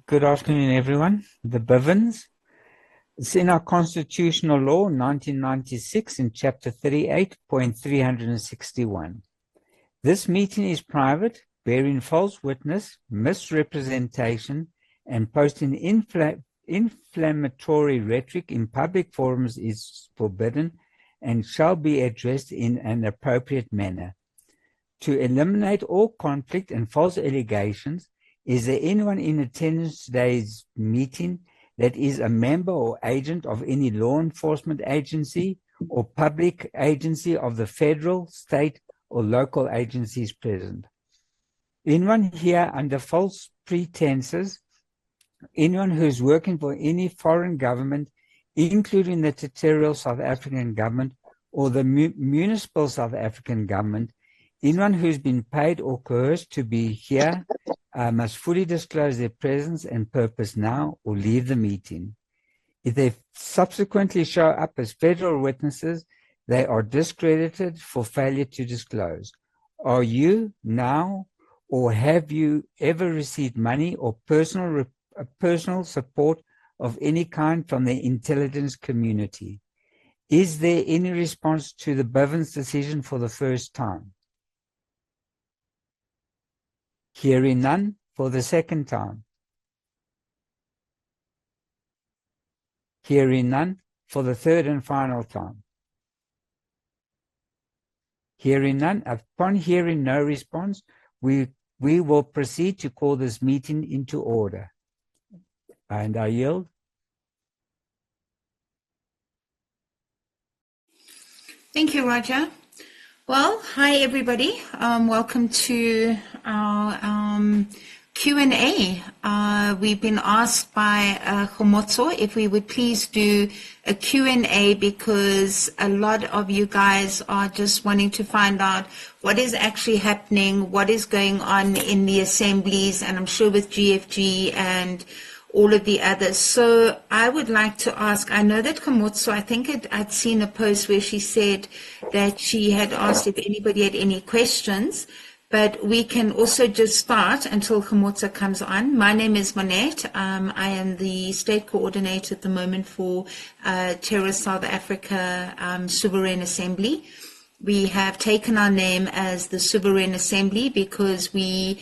Good afternoon, everyone. The Bivens. It's in our constitutional law, 1996, in chapter 38.361. This meeting is private, bearing false witness, misrepresentation, and posting inflammatory rhetoric in public forums is forbidden and shall be addressed in an appropriate manner. To eliminate all conflict and false allegations, is there anyone in attendance today's meeting that is a member or agent of any law enforcement agency or public agency of the federal, state, or local agencies present? Anyone here under false pretenses? Anyone who is working for any foreign government, including the territorial South African government or the municipal South African government? Anyone who's been paid or coerced to be here must fully disclose their presence and purpose now or leave the meeting. If they subsequently show up as federal witnesses, they are discredited for failure to disclose. Are you now or have you ever received money or personal support of any kind from the intelligence community? Is there any response to the Bivens decision for the first time? Hearing none, for the second time. Hearing none, for the third and final time. Hearing none, upon hearing no response, we will proceed to call this meeting into order. And I yield. Thank you, Roger. Well, hi everybody. Welcome to our Q&A. We've been asked by Khomotso if we would please do a Q&A because a lot of you guys are just wanting to find out what is actually happening, what is going on in the assemblies, and I'm sure with GFG and all of the others. So I would like to ask, I know that Khomotso, I think I'd seen a post where she said that she had asked if anybody had any questions, but we can also just start until Khomotso comes on. My name is Monette. I am the state coordinator at the moment for Terra South Africa Sovereign Assembly. We have taken our name as the Sovereign Assembly because we're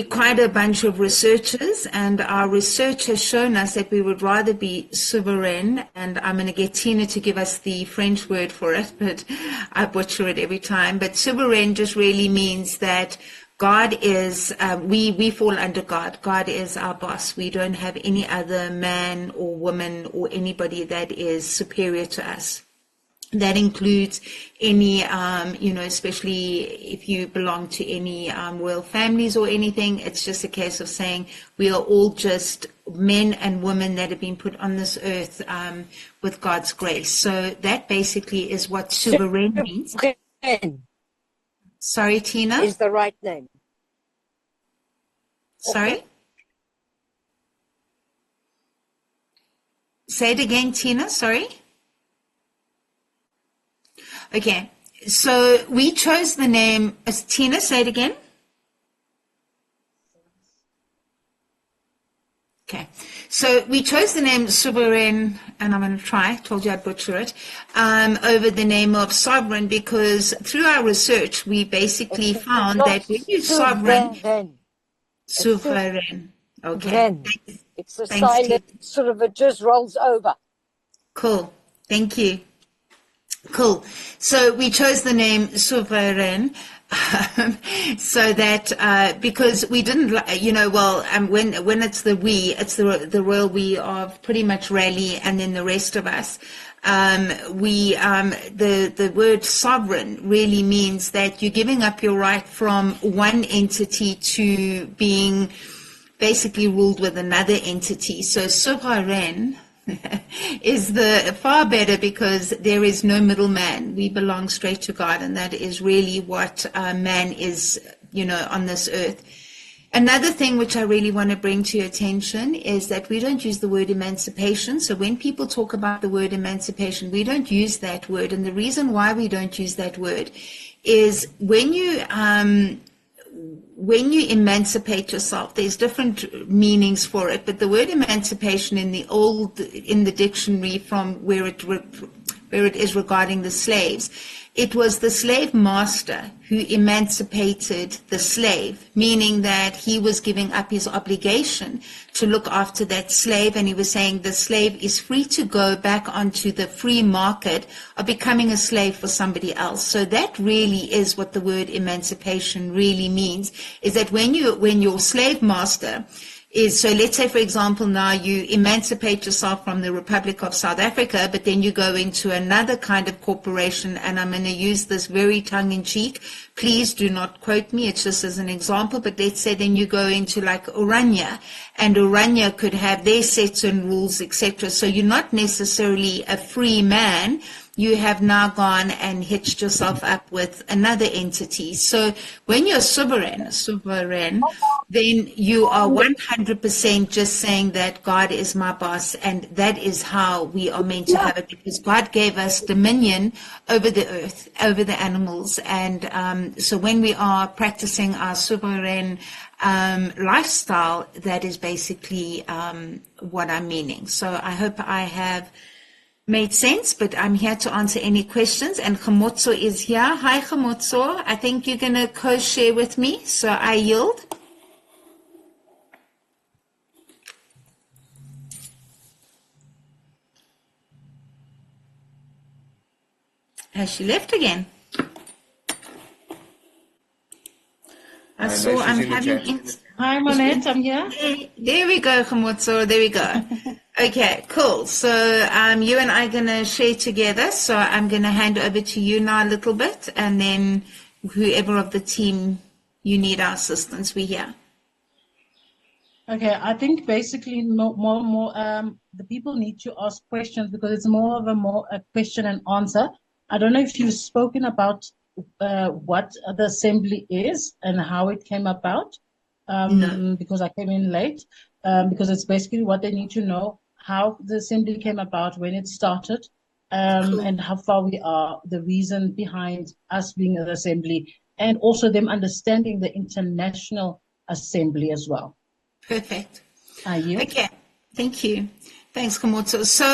quite a bunch of researchers, and our research has shown us that we would rather be sovereign, and I'm going to get Tina to give us the French word for it, but I butcher it every time. But sovereign just really means that God is, we fall under God. God is our boss. We don't have any other man or woman or anybody that is superior to us. That includes any, especially if you belong to any royal families or anything. It's just a case of saying we are all just men and women that have been put on this earth with God's grace. So that basically is what sovereign means. Sorry, Tina? Is the right name. Sorry? Say it again, Tina. Sorry? Okay, so we chose the name, as Tina, say it again. Okay, so we chose the name Sovereign, and I'm going to try, told you I'd butcher it, over the name of Sovereign because through our research, we basically found that when you sovereign, Sovereign, okay. It's a silent, sort of, it just rolls over. Cool, thank you. Cool. So we chose the name Sovereign so that because we didn't, when it's the we, it's the royal we of pretty much Raleigh and then the rest of us. The word sovereign really means that you're giving up your right from one entity to being basically ruled with another entity. So sovereign is the far better because there is no middleman. We belong straight to God, and that is really what man is, on this earth. Another thing which I really want to bring to your attention is that we don't use the word emancipation. So when people talk about the word emancipation, we don't use that word. And the reason why we don't use that word is when you when you emancipate yourself, there's different meanings for it, but the word emancipation in the dictionary from where it is regarding the slaves, it was the slave master who emancipated the slave, meaning that he was giving up his obligation to look after that slave, and he was saying the slave is free to go back onto the free market of becoming a slave for somebody else. So that really is what the word emancipation really means, is that when your slave master is, so let's say, for example, now you emancipate yourself from the Republic of South Africa, but then you go into another kind of corporation, and I'm going to use this very tongue-in-cheek. Please do not quote me. It's just as an example, but let's say then you go into like Oranje, and Oranje could have their sets and rules, etc. So you're not necessarily a free man. You have now gone and hitched yourself up with another entity. So when you're sovereign, then you are 100% just saying that God is my boss, and that is how we are meant to have it, because God gave us dominion over the earth, over the animals. And so when we are practicing our sovereign lifestyle, that is basically what I'm meaning. So I hope I have made sense, but I'm here to answer any questions. And Khomotso is here. Hi, Khomotso. I think you're going to co-share with me, so I yield. Has she left again? I saw I'm having... Hi, Monette, I'm here. There we go, Khomotso. There we go. Okay, cool. So you and I are going to share together. So I'm going to hand over to you now a little bit, and then whoever of the team you need our assistance, we're here. Okay, I think basically more the people need to ask questions, because it's more of a question and answer. I don't know if you've spoken about what the assembly is and how it came about. No. Because I came in late, because it's basically what they need to know, how the assembly came about, when it started, Cool. and how far we are, the reason behind us being an assembly, and also them understanding the international assembly as well. Perfect. You? Okay, thank you. Thanks, Khomotso. So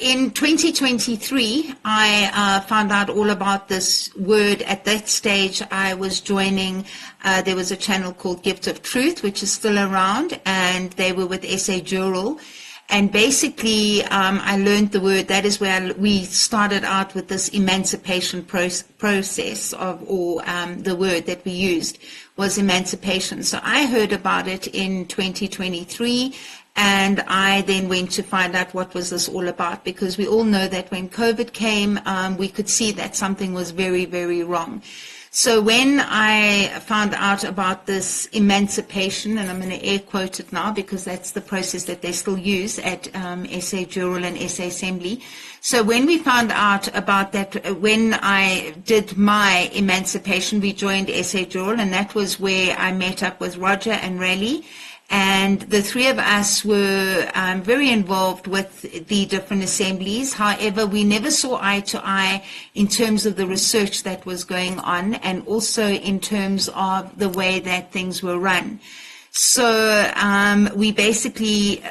in 2023, I found out all about this word. At that stage, I was joining, there was a channel called Gift of Truth, which is still around, and they were with SA Jural. And basically, I learned the word. That is where we started out with this emancipation process or the word that we used was emancipation. So I heard about it in 2023. And I then went to find out what was this all about, because we all know that when COVID came, we could see that something was very, very wrong. So when I found out about this emancipation, and I'm going to air quote it now because that's the process that they still use at SA Jural and SA Assembly. So when we found out about that, when I did my emancipation, we joined SA Jural, and that was where I met up with Roger and Raleigh. And the three of us were very involved with the different assemblies. However, we never saw eye to eye in terms of the research that was going on, and also in terms of the way that things were run. So we basically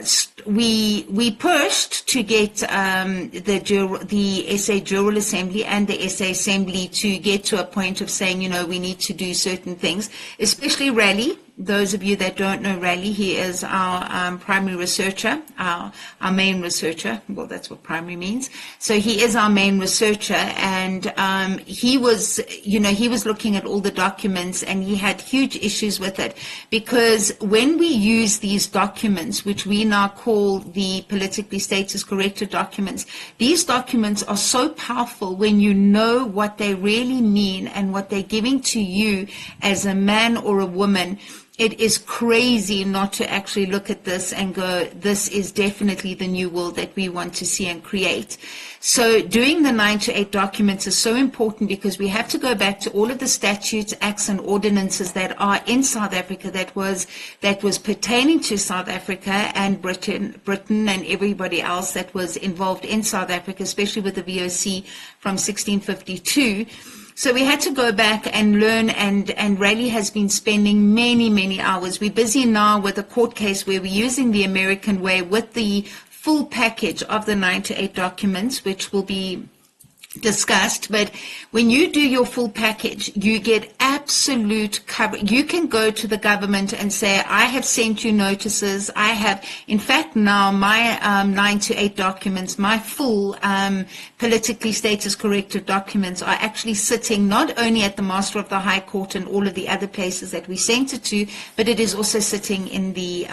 we pushed to get the SA Jural Assembly and the SA Assembly to get to a point of saying, you know, we need to do certain things, especially Raleigh. Those of you that don't know Raleigh, he is our primary researcher, our main researcher. Well, that's what primary means. So he is our main researcher, and he was looking at all the documents, and he had huge issues with it, because when we use these documents, which we now call the politically status corrected documents, these documents are so powerful when you know what they really mean and what they're giving to you as a man or a woman. It is crazy not to actually look at this and go, this is definitely the new world that we want to see and create. So doing the 9 to 8 documents is so important, because we have to go back to all of the statutes, acts and ordinances that are in South Africa that was pertaining to South Africa and Britain and everybody else that was involved in South Africa, especially with the VOC from 1652. So we had to go back and learn, and Rayleigh has been spending many, many hours. We're busy now with a court case where we're using the American way with the full package of the 9 to 8 documents, which will be discussed. But when you do your full package, you get absolute coverage. You can go to the government and say, I have sent you notices. I have, in fact, now my 9 to 8 documents, my full politically status corrected documents are actually sitting not only at the Master of the High Court and all of the other places that we sent it to, but it is also sitting in the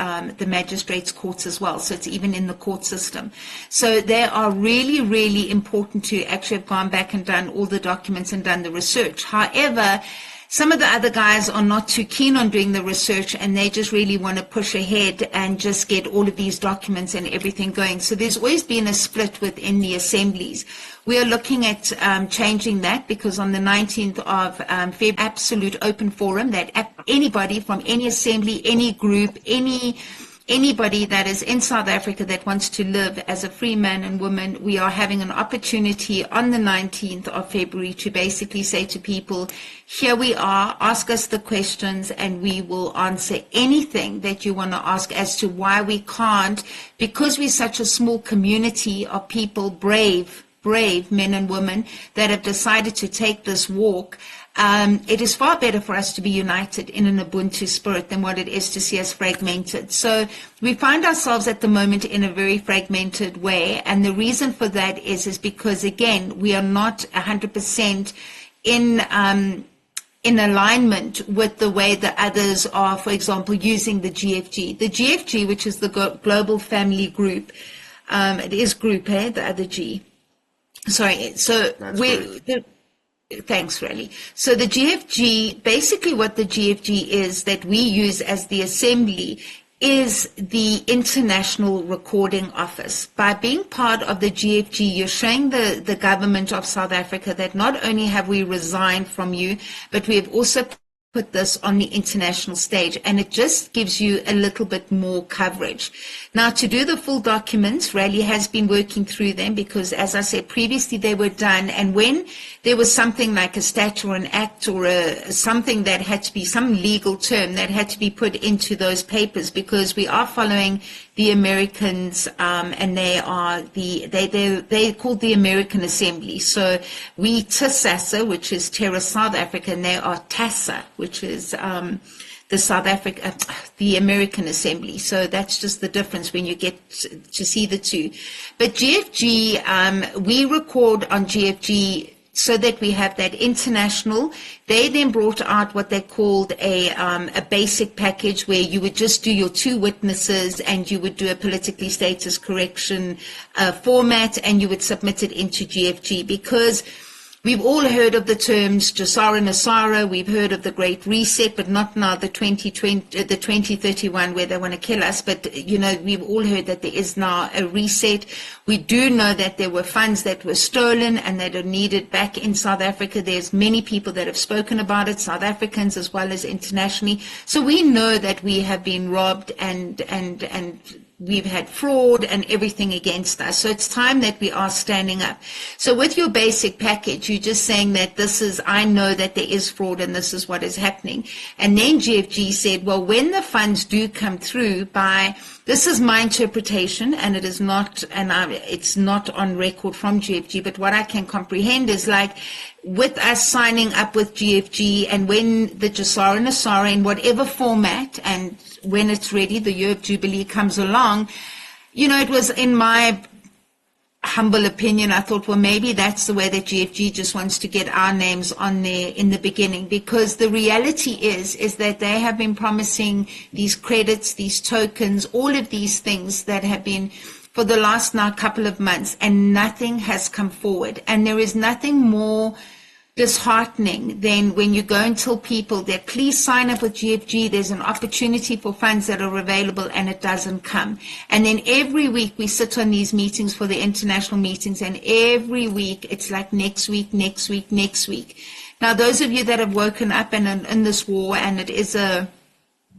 magistrates' courts as well. So it's even in the court system. So they are really, really important to actually have gone back and done all the documents and done the research. However, some of the other guys are not too keen on doing the research, and they just really want to push ahead and just get all of these documents and everything going. So there's always been a split within the assemblies. We are looking at changing that, because on the 19th of February, absolute open forum that anybody from any assembly, any group, anybody that is in South Africa that wants to live as a free man and woman, we are having an opportunity on the 19th of February to basically say to people, here we are, ask us the questions, and we will answer anything that you want to ask as to why we can't, because we're such a small community of people, brave men and women that have decided to take this walk. It is far better for us to be united in an Ubuntu spirit than what it is to see us fragmented. So we find ourselves at the moment in a very fragmented way, and the reason for that is because, again, we are not 100% in alignment with the way that others are, for example, using the GFG. The GFG, which is the Global Family Group, it is Group A, the other G. Sorry, so thanks, Rayleigh. So the GFG, basically what the GFG is that we use as the assembly is the International Recording Office. By being part of the GFG, you're showing the government of South Africa that not only have we resigned from you, but we have also put this on the international stage, and it just gives you a little bit more coverage. Now, to do the full documents, Rayleigh has been working through them because, as I said previously, they were done, and when there was something like a statute or an act or something that had to be some legal term that had to be put into those papers, because we are following the Americans, and they're called the American Assembly. So we TSASA, which is Terra South Africa, and they are TSASA, which is the American Assembly. So that's just the difference when you get to see the two. But GFG, we record on GFG so that we have that international. They then brought out what they called a basic package, where you would just do your 2 witnesses and you would do a politically status correction format, and you would submit it into GFG, because we've all heard of the terms Jasara Nasara. We've heard of the Great Reset, but not now the 2031 where they want to kill us. But, we've all heard that there is now a reset. We do know that there were funds that were stolen and that are needed back in South Africa. There's many people that have spoken about it, South Africans as well as internationally. So we know that we have been robbed and we've had fraud and everything against us. So it's time that we are standing up. So with your basic package, you're just saying that I know that there is fraud and this is what is happening. And then GFG said, well, when the funds do come through this is my interpretation, and it is not, it's not on record from GFG, but what I can comprehend is like, with us signing up with GFG, and when the Jasara Nasara in whatever format, and when it's ready, the year of Jubilee comes along, it was, in my humble opinion, I thought, well, maybe that's the way that GFG just wants to get our names on there in the beginning, because the reality is that they have been promising these credits, these tokens, all of these things that have been for the last now couple of months, and nothing has come forward. And there is nothing more disheartening than when you go and tell people that please sign up with GFG, there's an opportunity for funds that are available, and it doesn't come. And then every week we sit on these meetings for the international meetings, and every week it's like next week. Now, those of you that have woken up and in this war, and it is a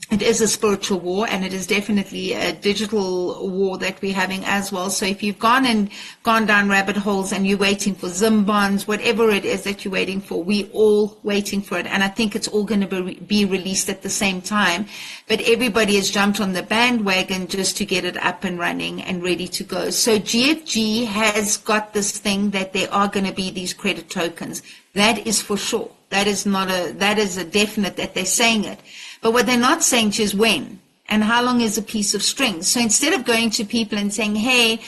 it is a spiritual war, and it is definitely a digital war that we're having as well. So if you've gone down rabbit holes and you're waiting for Zim bonds, whatever it is that you're waiting for, we're all waiting for it. And I think it's all going to be released at the same time. But everybody has jumped on the bandwagon just to get it up and running and ready to go. So GFG has got this thing that there are going to be these credit tokens. That is for sure. That is a definite that they're saying it. But what they're not saying to is when and how long is a piece of string. So instead of going to people and saying, hey,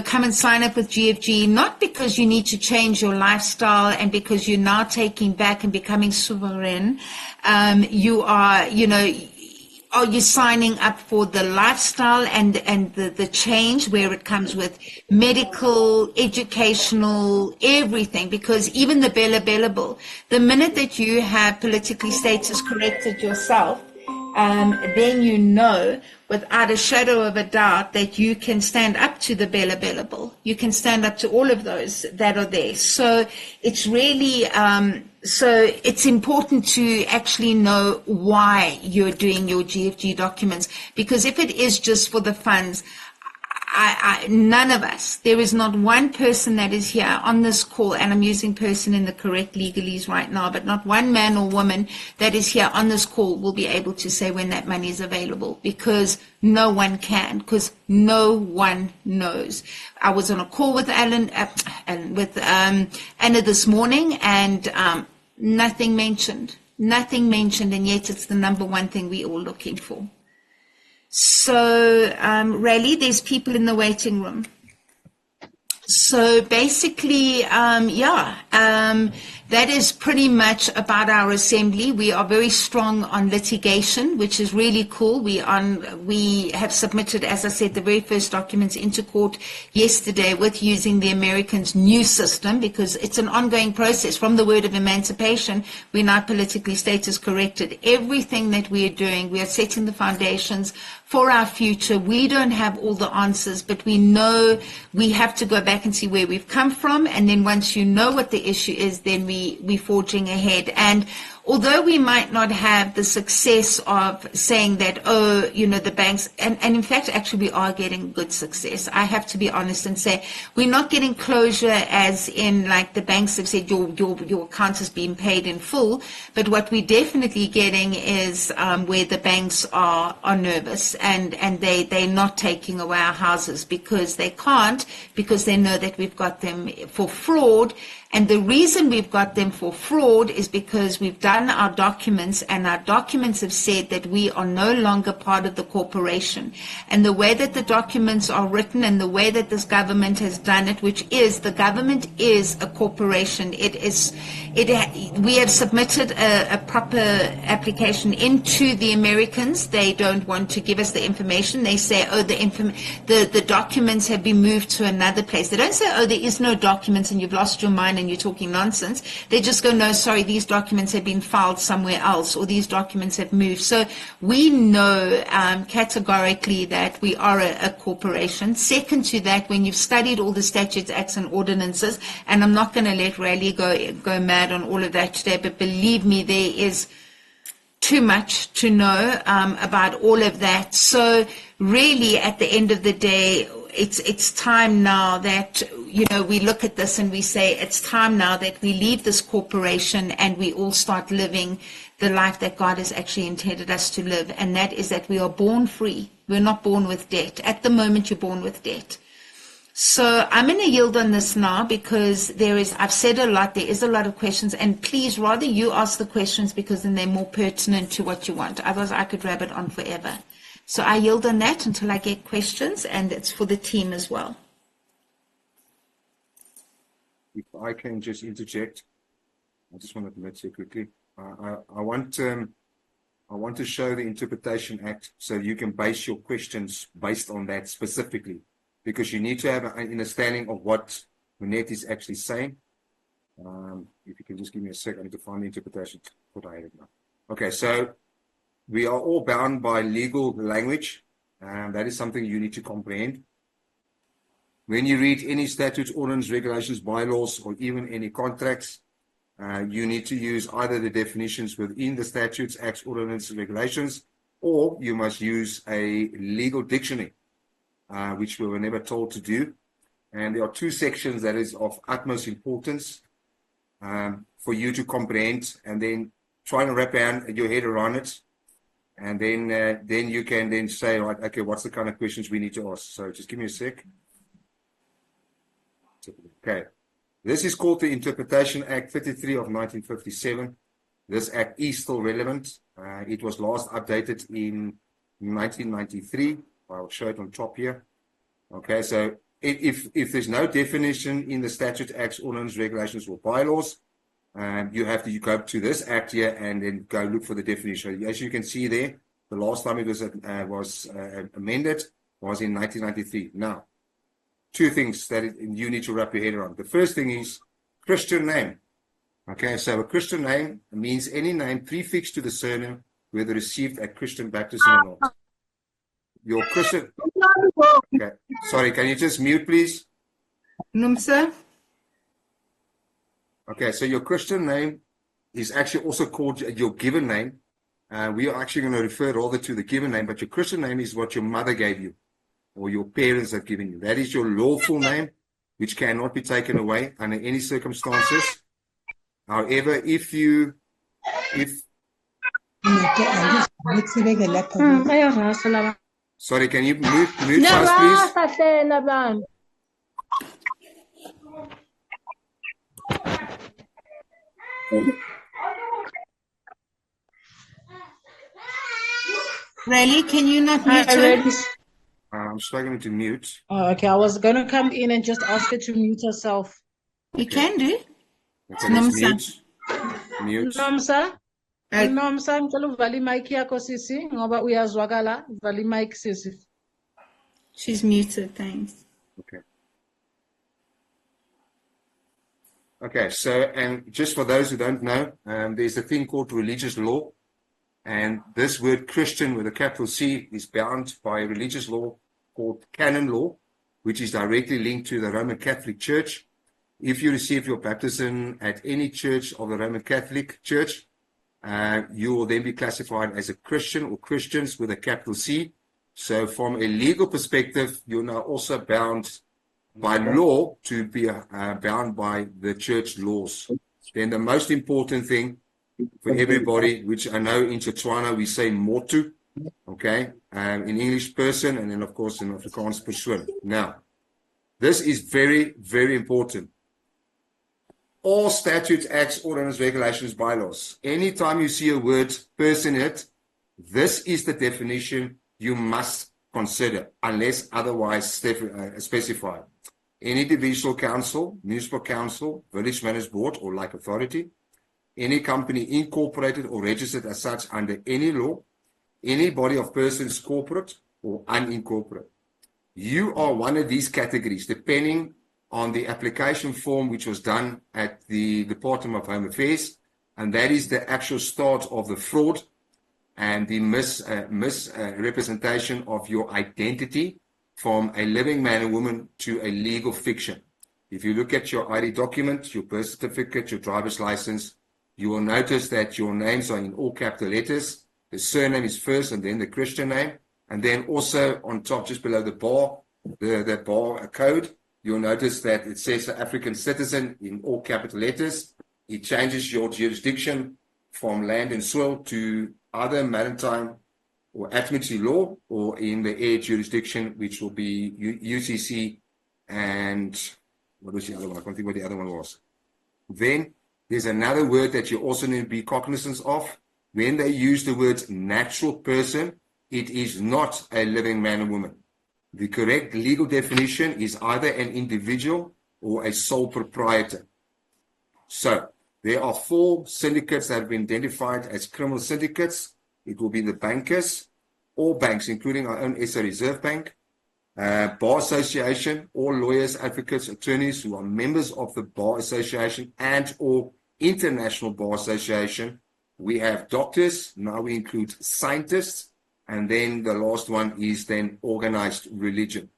come and sign up with GFG, not because you need to change your lifestyle and because you're now taking back and becoming sovereign, you are, are you signing up for the lifestyle and the change where it comes with medical, educational, everything? Because even the Bella Bill, the minute that you have politically status corrected yourself, then you know without a shadow of a doubt that you can stand up to the Bella Bill. You can stand up to all of those that are there. So it's really, so it's important to actually know why you're doing your GFG documents, because if it is just for the funds, none of us, there is not one person that is here on this call, and I'm using person in the correct legalese right now, but not one man or woman that is here on this call will be able to say when that money is available, because no one can, because no one knows. I was on a call with Anna this morning, and nothing mentioned, and yet it's the number one thing we're all looking for. So, Raleigh, there's people in the waiting room. So basically, that is pretty much about our assembly. We are very strong on litigation, which is really cool. We have submitted, as I said, the very first documents into court yesterday with using the Americans' new system, because it's an ongoing process. From the word of emancipation, we're now politically status corrected. Everything that we are doing, we are setting the foundations for our future. We don't have all the answers, but we know we have to go back and see where we've come from. And then once you know what the issue is, then we're forging ahead. And although we might not have the success of saying that, the banks, and in fact, actually, we are getting good success. I have to be honest and say we're not getting closure as in like the banks have said your account has been paid in full. But what we're definitely getting is where the banks are nervous and they're not taking away our houses because they can't, because they know that we've got them for fraud. And the reason we've got them for fraud is because we've done our documents, and our documents have said that we are no longer part of the corporation. And the way that the documents are written and the way that this government has done it, which is the government is a corporation. We have submitted a proper application into the Americans. They don't want to give us the information. They say, the documents have been moved to another place. They don't say, there is no documents and you've lost your mind and you're talking nonsense. They just go, no, sorry, these documents have been filed somewhere else, or these documents have moved. So we know categorically that we are a corporation. Second to that, when you've studied all the statutes, acts, and ordinances, and I'm not going to let Raleigh go mad on all of that today, but believe me, there is too much to know about all of that. So really, at the end of the day, it's time now that, we look at this and we say it's time now that we leave this corporation and we all start living the life that God has actually intended us to live. And that is that we are born free. We're not born with debt. At the moment, you're born with debt. So I'm going to yield on this now because I've said a lot, there is a lot of questions, and please rather you ask the questions because then they're more pertinent to what you want. Otherwise, I could rabbit on forever. So I yield on that until I get questions, and it's for the team as well. If I can just interject, I just want to admit here quickly. I want to show the Interpretation Act so you can base your questions based on that specifically, because you need to have an understanding of what Annette is actually saying. If you can just give me a second to find the interpretation. What I have it now. Okay, so we are all bound by legal language, and that is something you need to comprehend. When you read any statutes, ordinances, regulations, bylaws, or even any contracts, you need to use either the definitions within the statutes, acts, ordinances, regulations, or you must use a legal dictionary, which we were never told to do. And there are two sections that is of utmost importance for you to comprehend, and then try and wrap your head around it. And then you can then say, right, okay, what's the kind of questions we need to ask? So just give me a sec. Okay. This is called the Interpretation Act 33 of 1957. This act is still relevant. It was last updated in 1993. I'll show it on top here. Okay, so if there's no definition in the statute, acts, ordinance, regulations, or bylaws, you have to go to this act here and then go look for the definition. As you can see there, the last time it was amended was in 1993. Now, two things that you need to wrap your head around. The first thing is Christian name. Okay, so a Christian name means any name prefixed to the surname, whether received at Christian baptism or not. Your Christian... Okay, sorry, can you just mute, please? Nomsa? Okay, so your Christian name is actually also called your given name. We are actually going to refer rather to the given name, but your Christian name is what your mother gave you or your parents have given you. That is your lawful name, which cannot be taken away under any circumstances. However, if sorry, can you mute fast, please? Really? Can you not mute her? I'm struggling to mute. Oh, okay, I was going to come in and just ask her to mute herself. You can do. Okay, let's mute. Nomsa? Nomsa, ngicela uvale mic yakho sisi ngoba uyazwakala. Vali mic sisi. She's muted, thanks. Okay. Okay, so, and just for those who don't know, there's a thing called religious law. And this word Christian with a capital C is bound by a religious law called canon law, which is directly linked to the Roman Catholic Church. If you receive your baptism at any church of the Roman Catholic Church, you will then be classified as a Christian or Christians with a capital C. So from a legal perspective, you're now also bound by law to be bound by the church laws. Then the most important thing for everybody, which I know in Setswana we say motu, okay, in English person, and then of course in Afrikaans persoon. Now, this is very, very important. All statutes, acts, ordinances, regulations, bylaws. Anytime you see a word person in it, this is the definition you must consider, unless otherwise specified. Any divisional council, municipal council, village managed board, or like authority, any company incorporated or registered as such under any law, any body of persons corporate or unincorporated. You are one of these categories, depending on the application form which was done at the Department of Home Affairs, and that is the actual start of the fraud and the misrepresentation of your identity from a living man and woman to a legal fiction. If you look at your ID document, your birth certificate, your driver's license, you will notice that your names are in all capital letters. The surname is first and then the Christian name. And then also on top, just below the bar, the bar code, you'll notice that it says African citizen in all capital letters. It changes your jurisdiction from land and soil to either maritime or admiralty law, or in the air jurisdiction, which will be UCC and what was the other one? I can't think what the other one was. Then there's another word that you also need to be cognizant of. When they use the word natural person, it is not a living man or woman. The correct legal definition is either an individual or a sole proprietor. So there are 4 syndicates that have been identified as criminal syndicates. It will be the bankers, all banks, including our own SA Reserve Bank, Bar Association, all lawyers, advocates, attorneys who are members of the Bar Association and or International Bar Association. We have doctors, now we include scientists, and then the last one is then organized religion.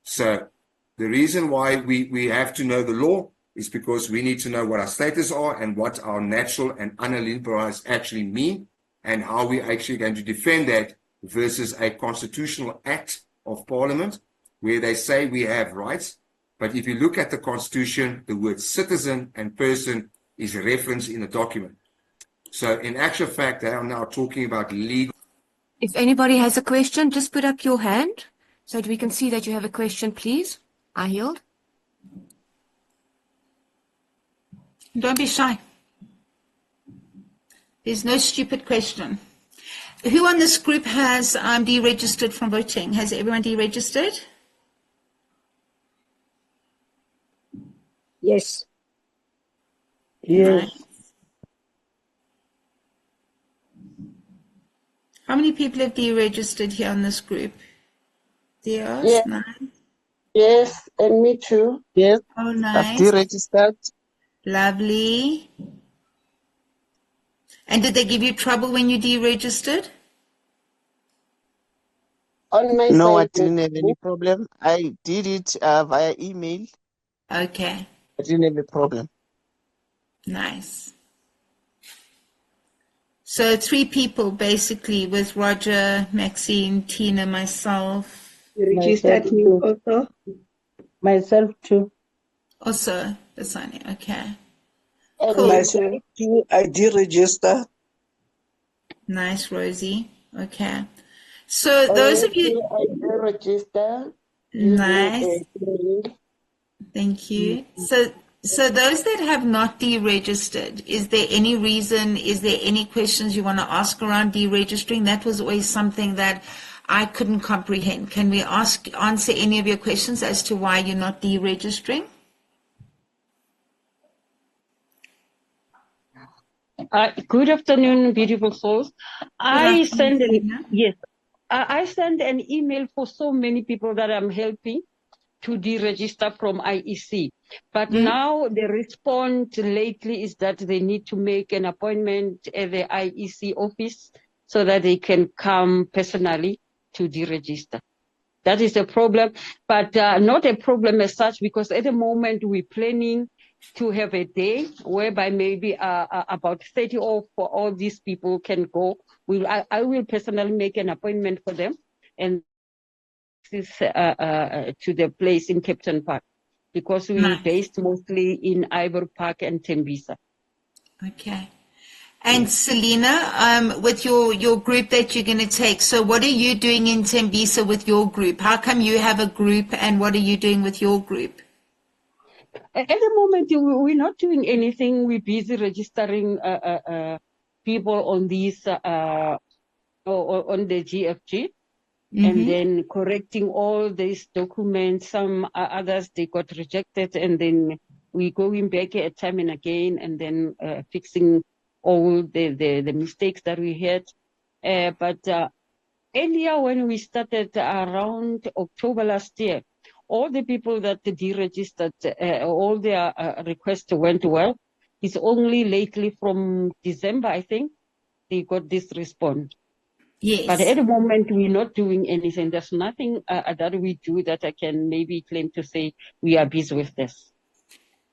So the reason why we have to know the law is because we need to know what our status are and what our natural and unalienable rights actually mean. and how we're actually going to defend that versus a constitutional act of Parliament where they say we have rights. But if you look at the Constitution, the word citizen and person is referenced in the document. So in actual fact, they are now talking about legal. If anybody has a question, just put up your hand so that we can see that you have a question, please. I yield. Don't be shy. There's no stupid question. Who on this group has deregistered from voting? Has everyone deregistered? Yes. Yes. Nice. How many people have deregistered here on this group? Theos, yes. 9. Yes, and me too. Yes. Oh, nice. I've deregistered. Lovely. And did they give you trouble when you deregistered? On my no, side, I didn't have any problem. I did it via email. Okay. I didn't have a problem. Nice. So 3 people basically with Roger, Maxine, Tina, myself. You registered me also? Myself too. Also, Basani, okay. Cool. Myself too, I did register. Nice, Rosie. Okay. So those of you... I did register. Nice. Thank you. So those that have not deregistered, is there any reason, is there any questions you want to ask around deregistering? That was always something that I couldn't comprehend. Can we answer any of your questions as to why you're not deregistering? Good afternoon, beautiful souls. I send an email for so many people that I'm helping to deregister from IEC. But now the response lately is that they need to make an appointment at the IEC office so that they can come personally to deregister. That is a problem, but not a problem as such, because at the moment we're planning to have a day whereby maybe about 30 of all these people can go. I will personally make an appointment for them and this to the place in Captain Park, because we're based mostly in Ivory Park and Tembisa. Okay. And Selena, with your group that you're going to take, so what are you doing in Tembisa with your group? How come you have a group and what are you doing with your group? At the moment, we're not doing anything. We're busy registering people on these on the GFG. And then correcting all these documents. Some others, they got rejected, and then we going back at time and again, and then fixing all the mistakes that we had. But earlier when we started around October last year, all the people that deregistered, all their requests went well. It's only lately from December, I think, they got this response. Yes. But at the moment, we're not doing anything. There's nothing that we do that I can maybe claim to say we are busy with this.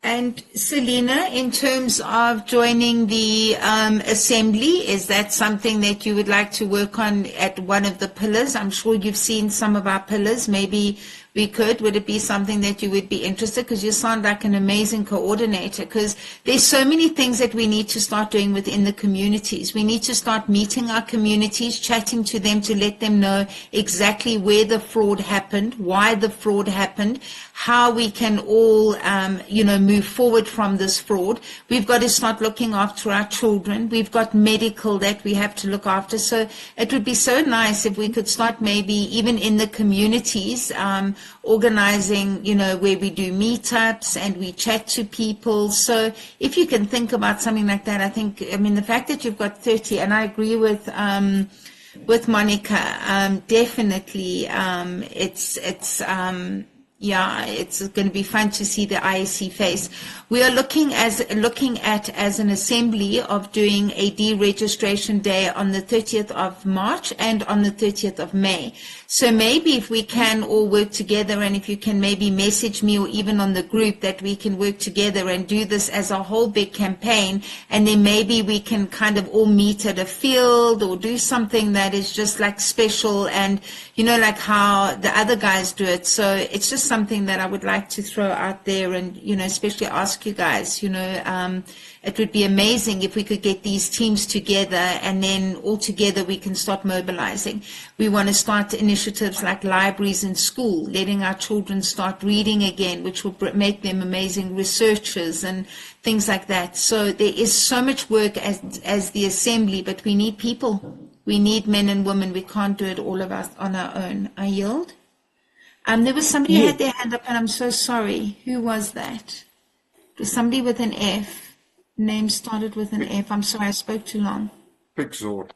And Selena, in terms of joining the assembly, is that something that you would like to work on at one of the pillars? I'm sure you've seen some of our pillars. Maybe would it be something that you would be interested? Because you sound like an amazing coordinator, because there's so many things that we need to start doing within the communities. We need to start meeting our communities, chatting to them to let them know exactly where the fraud happened, why the fraud happened, how we can all, move forward from this fraud. We've got to start looking after our children. We've got medical that we have to look after. So it would be so nice if we could start maybe even in the communities, organizing, where we do meetups and we chat to people. So if you can think about something like that, the fact that you've got 30, and I agree with Monica, definitely, Yeah, it's going to be fun to see the IEC face. We are looking at as an assembly of doing a deregistration day on the 30th of March and on the 30th of May. So maybe if we can all work together, and if you can maybe message me or even on the group, that we can work together and do this as a whole big campaign, and then maybe we can kind of all meet at a field or do something that is just like special, and like how the other guys do it. So it's just something that I would like to throw out there, and especially ask you guys. It would be amazing if we could get these teams together, and then all together we can start mobilizing. We want to start initiatives like libraries in school, letting our children start reading again, which will make them amazing researchers and things like that. So there is so much work as the assembly, but we need people. We need men and women. We can't do it all of us on our own. I yield. There was somebody who had their hand up, and I'm so sorry. Who was that? It was somebody with an F. Name started with an F. I'm sorry, I spoke too long. Fitzor.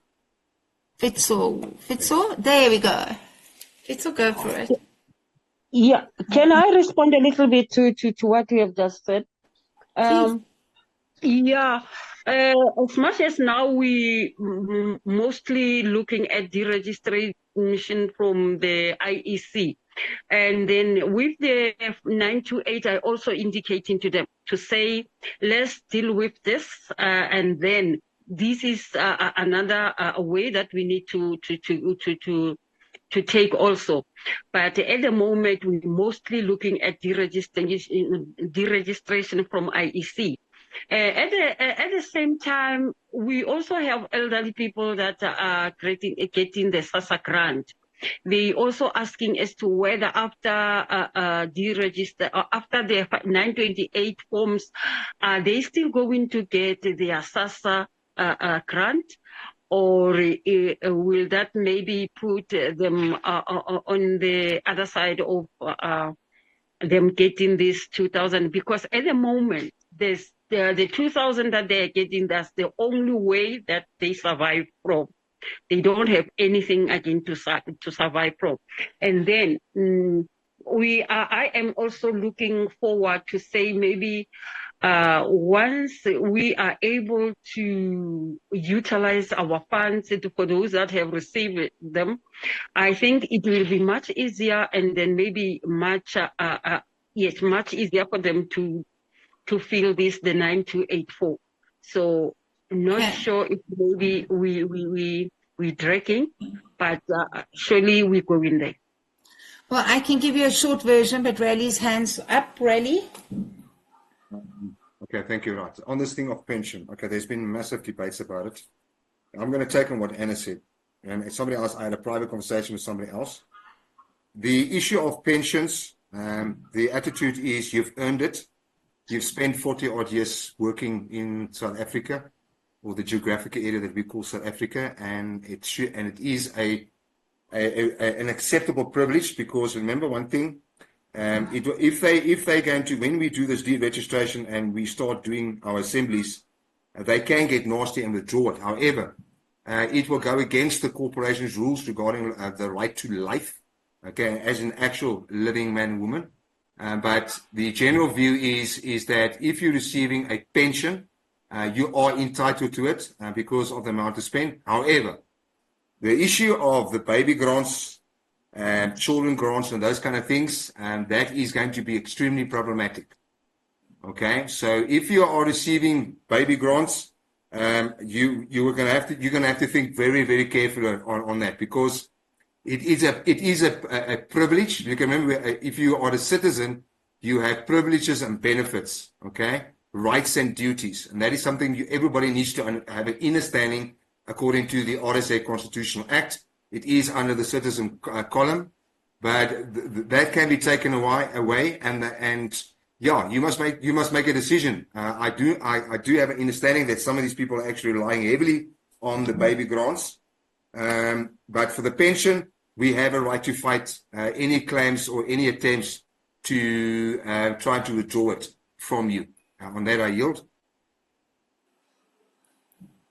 Fitzor? There we go. Fitzor, go for it. Yeah. Can I respond a little bit to what you have just said? Yeah. As much as now we mostly looking at deregistration from the IEC, and then with the 928, I also indicating to them to say, let's deal with this, and then this is another way that we need to take also. But at the moment, we're mostly looking at deregistration from IEC. At the same time, we also have elderly people that are getting the TSASA grant. They also asking as to whether after deregister or after the 928 forms, are they still going to get their TSASA grant, or will that maybe put them on the other side of them getting this 2,000? Because at the moment, there's the 2,000 that they're getting, that's the only way that they survive from. They don't have anything again to survive from. And then I am also looking forward to say maybe once we are able to utilize our funds for those that have received them, I think it will be much easier, and then maybe much easier for them to fill the 9284. So not sure if maybe we're dragging, but surely we go in there. Well, I can give you a short version, but Rayleigh's hands up. Rayleigh? Okay, thank you, Right. On this thing of pension, okay, there's been massive debates about it. I'm going to take on what Anna said. And somebody else, I had a private conversation with somebody else. The issue of pensions, the attitude is you've earned it. You've spent 40 odd years working in South Africa, or the geographic area that we call South Africa, and it is an acceptable privilege, because remember one thing, if they're going to, when we do this deregistration and we start doing our assemblies, they can get nasty and withdraw it. However, it will go against the corporation's rules regarding the right to life, okay, as an actual living man and woman. But the general view is that if you're receiving a pension, you are entitled to it because of the amount to spend. However, the issue of the baby grants, children grants, and those kind of things, that is going to be extremely problematic. Okay, so if you are receiving baby grants, you're going to have to think very, very carefully on that, because it is a privilege. You can remember, if you are a citizen, you have privileges and benefits, okay, rights and duties, and that is something everybody needs to have an understanding. According to the RSA Constitutional Act, it is under the citizen column, but that can be taken away, and yeah, you must make a decision. I do have an understanding that some of these people are actually relying heavily on the baby grants, but for the pension, we have a right to fight any claims or any attempts to try to withdraw it from you. On that, I yield.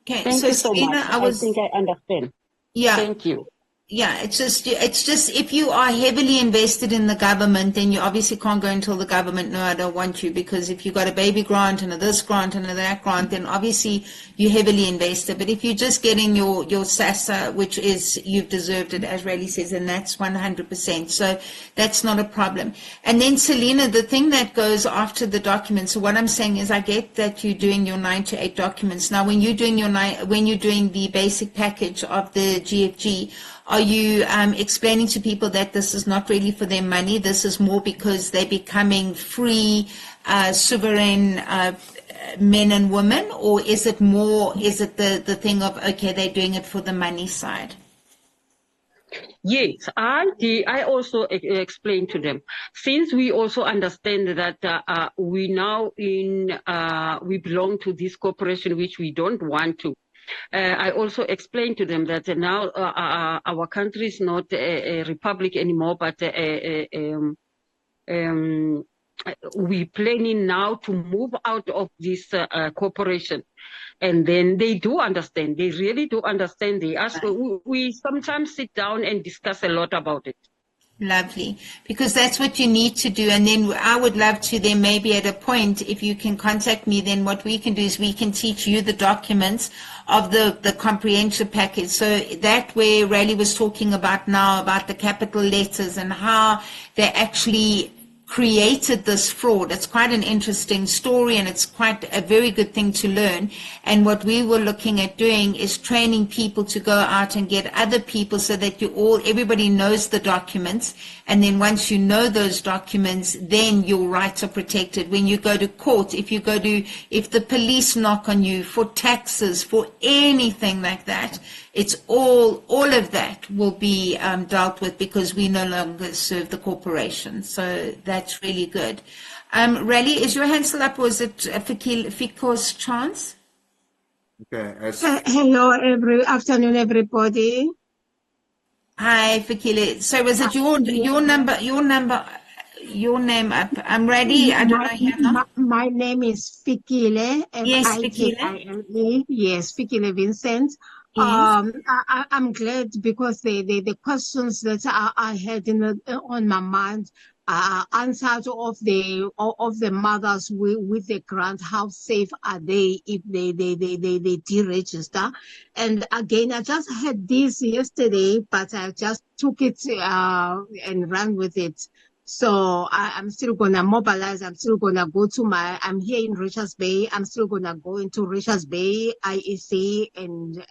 Okay, Thank so you so Selena, much. I think I understand. Yeah. Thank you. Yeah, it's just if you are heavily invested in the government, then you obviously can't go and tell the government, no, I don't want you, because if you've got a baby grant and a this grant and a that grant, then obviously you're heavily invested. But if you're just getting your TSASA, which is, you've deserved it, as Rayleigh says, and that's 100%. So that's not a problem. And then Selena, the thing that goes after the documents, so what I'm saying is I get that you're doing your 9 to 8 documents. Now, when you're doing the basic package of the GFG, are you explaining to people that this is not really for their money? This is more because they're becoming free, sovereign men and women? Or is it the thing of, okay, they're doing it for the money side? Yes, I also explained to them, since we also understand that we belong to this corporation, which we don't want to. I also explained to them that now our country is not a republic anymore, but we're planning now to move out of this corporation. And then they do understand. They really do understand. They ask. We sometimes sit down and discuss a lot about it. Lovely, because that's what you need to do. And then I would love to then maybe at a point, if you can contact me, then what we can do is we can teach you the documents of the comprehensive package. So that where Rayleigh was talking about now, about the capital letters and how they actually created this fraud. It's quite an interesting story, and it's quite a very good thing to learn. And what we were looking at doing is training people to go out and get other people, so that everybody knows the documents. And then once you know those documents, then your rights are protected. When you go to court, if the police knock on you for taxes, for anything like that, it's all of that will be dealt with, because we no longer serve the corporation. So that's really good. Rayleigh, is your hand still up, or is it Fiko's chance? Okay. Hello, afternoon, everybody. Hi, Fikile. So was it your name up? I'm ready. I don't know. My name is Fikile. Yes, Fikile. Yes, Fikile Vincent. Yes. I'm glad, because the questions that I had on my mind answered of the mothers with the grant. How safe are they if they deregister? And again, I just had this yesterday, but I just took it and ran with it. So I'm still gonna mobilize. I'm still gonna go to I'm here in Richards Bay. I'm still gonna go into Richards Bay IEC and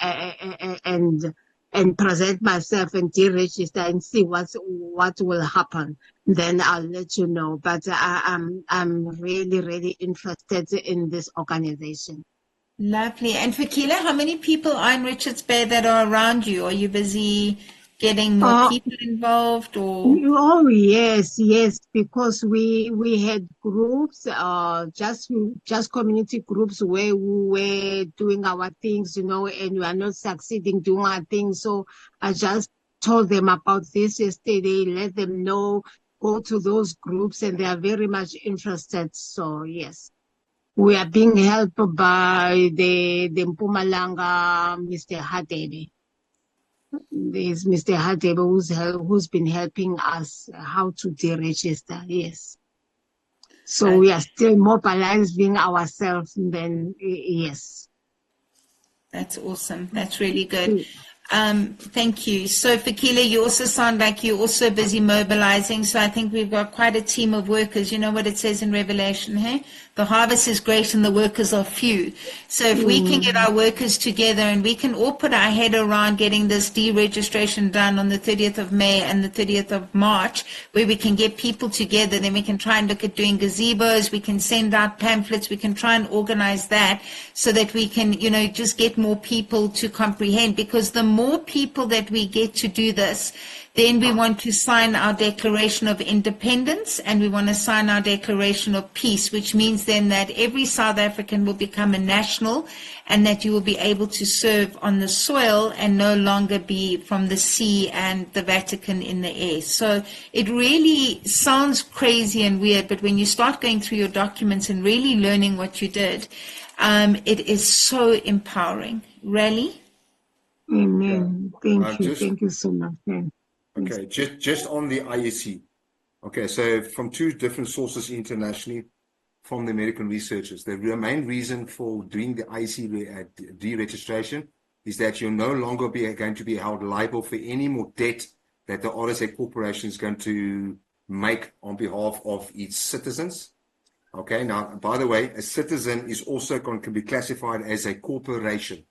present myself and deregister and see what will happen. Then I'll let you know. But I'm really, really interested in this organization. Lovely. And Fikile, how many people are in Richards Bay that are around you? Are you busy getting more people involved, or? Oh yes, because we had groups, just community groups where we were doing our things, and we are not succeeding doing our things. So I just told them about this yesterday, let them know, go to those groups, and they are very much interested. So yes, we are being helped by the Mpumalanga, Mr. Hadebe. There's Mr. Hadebe who's been helping us how to deregister. Yes. So we are still mobilizing ourselves. Then yes. That's awesome. That's really good. Thank you. So Fikile, you also sound like you're also busy mobilizing. So I think we've got quite a team of workers. You know what it says in Revelation, hey? The harvest is great and the workers are few. So if we can get our workers together and we can all put our head around getting this deregistration done on the 30th of May and the 30th of March, where we can get people together, then we can try and look at doing gazebos, we can send out pamphlets, we can try and organize that so that we can, just get more people to comprehend. Because the more people that we get to do this, then we want to sign our Declaration of Independence, and we want to sign our Declaration of Peace, which means then that every South African will become a national, and that you will be able to serve on the soil and no longer be from the sea and the Vatican in the air. So it really sounds crazy and weird, but when you start going through your documents and really learning what you did, it is so empowering. Really? Amen. Thank you so much. Okay, just on the IEC. Okay, so from two different sources internationally, from the American researchers, the main reason for doing the IEC deregistration is that you're no longer going to be held liable for any more debt that the RSA Corporation is going to make on behalf of its citizens. Okay, now, by the way, a citizen is also can be classified as a corporation.